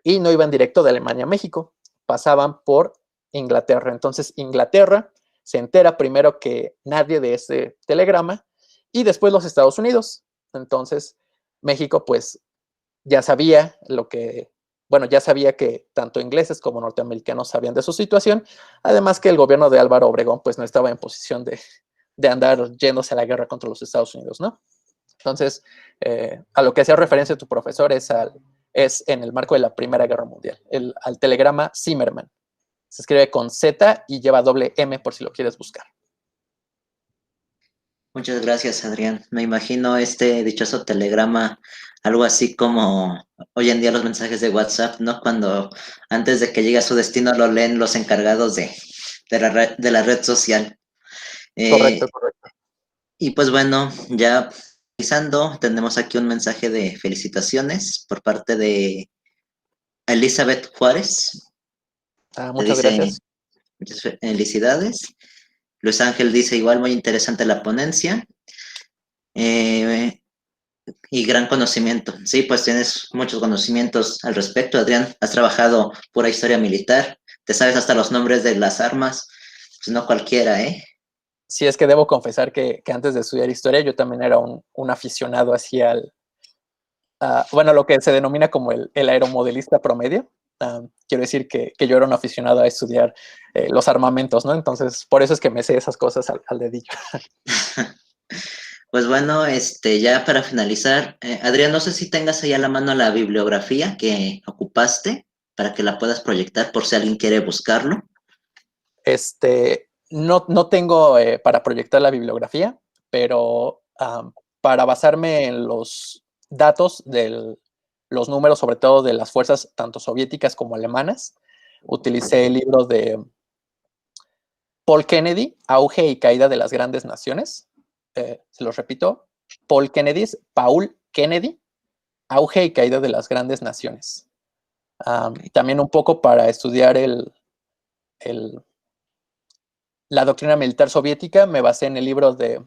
y no iban directo de Alemania a México, pasaban por Inglaterra. Entonces Inglaterra se entera primero que nadie de ese telegrama, y después los Estados Unidos. Entonces México pues ya sabía que tanto ingleses como norteamericanos sabían de su situación, además que el gobierno de Álvaro Obregón pues no estaba en posición de andar yéndose a la guerra contra los Estados Unidos, ¿no? Entonces, a lo que hacía referencia tu profesor es en el marco de la Primera Guerra Mundial, al telegrama Zimmermann. Se escribe con Z y lleva doble M por si lo quieres buscar. Muchas gracias, Adrián. Me imagino este dichoso telegrama, algo así como hoy en día los mensajes de WhatsApp, ¿no? Cuando antes de que llegue a su destino lo leen los encargados de la red social. Correcto, Eh, correcto. y pues bueno, ya finalizando, tenemos aquí un mensaje de felicitaciones por parte de Elizabeth Juárez. Te Muchas dice gracias. muchas felicidades. Luis Ángel dice igual muy interesante la ponencia. Y gran conocimiento. Sí, pues tienes muchos conocimientos al respecto, Adrián. Has trabajado pura historia militar. Te sabes hasta los nombres de las armas. Pues no cualquiera, ¿eh? Sí, es que debo confesar que antes de estudiar historia yo también era un aficionado hacia bueno, lo que se denomina como el aeromodelista promedio. Quiero decir que yo era un aficionado a estudiar los armamentos, ¿no? Entonces, por eso es que me sé esas cosas al dedillo. Pues bueno, ya para finalizar, Adrián, no sé si tengas ahí a la mano la bibliografía que ocupaste para que la puedas proyectar por si alguien quiere buscarlo. No tengo para proyectar la bibliografía, pero para basarme en los datos de los números, sobre todo de las fuerzas tanto soviéticas como alemanas, utilicé el libro de Paul Kennedy, Auge y Caída de las Grandes Naciones. Se los repito, Paul Kennedy, Auge y Caída de las Grandes Naciones. También un poco para estudiar la doctrina militar soviética, me basé en el libro de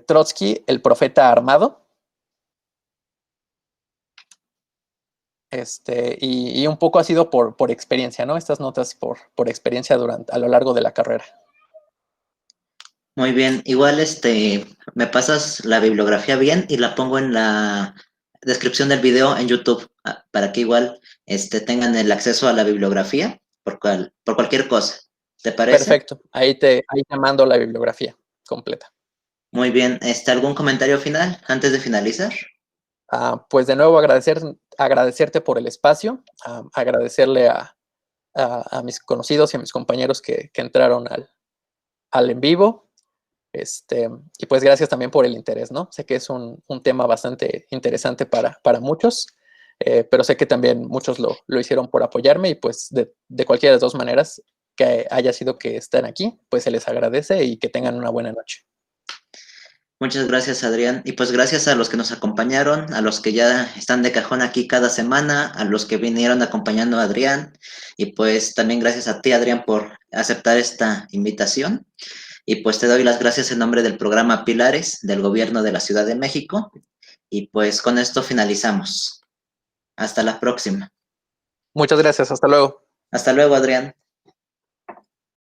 Trotsky, El Profeta Armado. Y un poco ha sido por experiencia, ¿no? Estas notas por experiencia a lo largo de la carrera. Muy bien, igual me pasas la bibliografía bien y la pongo en la descripción del video en YouTube para que igual tengan el acceso a la bibliografía por cualquier cosa. ¿Te parece? Perfecto, ahí te mando la bibliografía completa. Muy bien, ¿algún comentario final antes de finalizar? Pues de nuevo agradecerte por el espacio, agradecerle a mis conocidos y a mis compañeros que entraron al en vivo. Y pues gracias también por el interés, ¿no? Sé que es un tema bastante interesante para muchos, pero sé que también muchos lo hicieron por apoyarme y pues de cualquiera de las dos maneras que haya sido que estén aquí, pues se les agradece y que tengan una buena noche. Muchas gracias, Adrián. Y pues gracias a los que nos acompañaron, a los que ya están de cajón aquí cada semana, a los que vinieron acompañando a Adrián. Y pues también gracias a ti, Adrián, por aceptar esta invitación. Y pues te doy las gracias en nombre del programa Pilares del Gobierno de la Ciudad de México. Y pues con esto finalizamos. Hasta la próxima. Muchas gracias, hasta luego. Hasta luego, Adrián.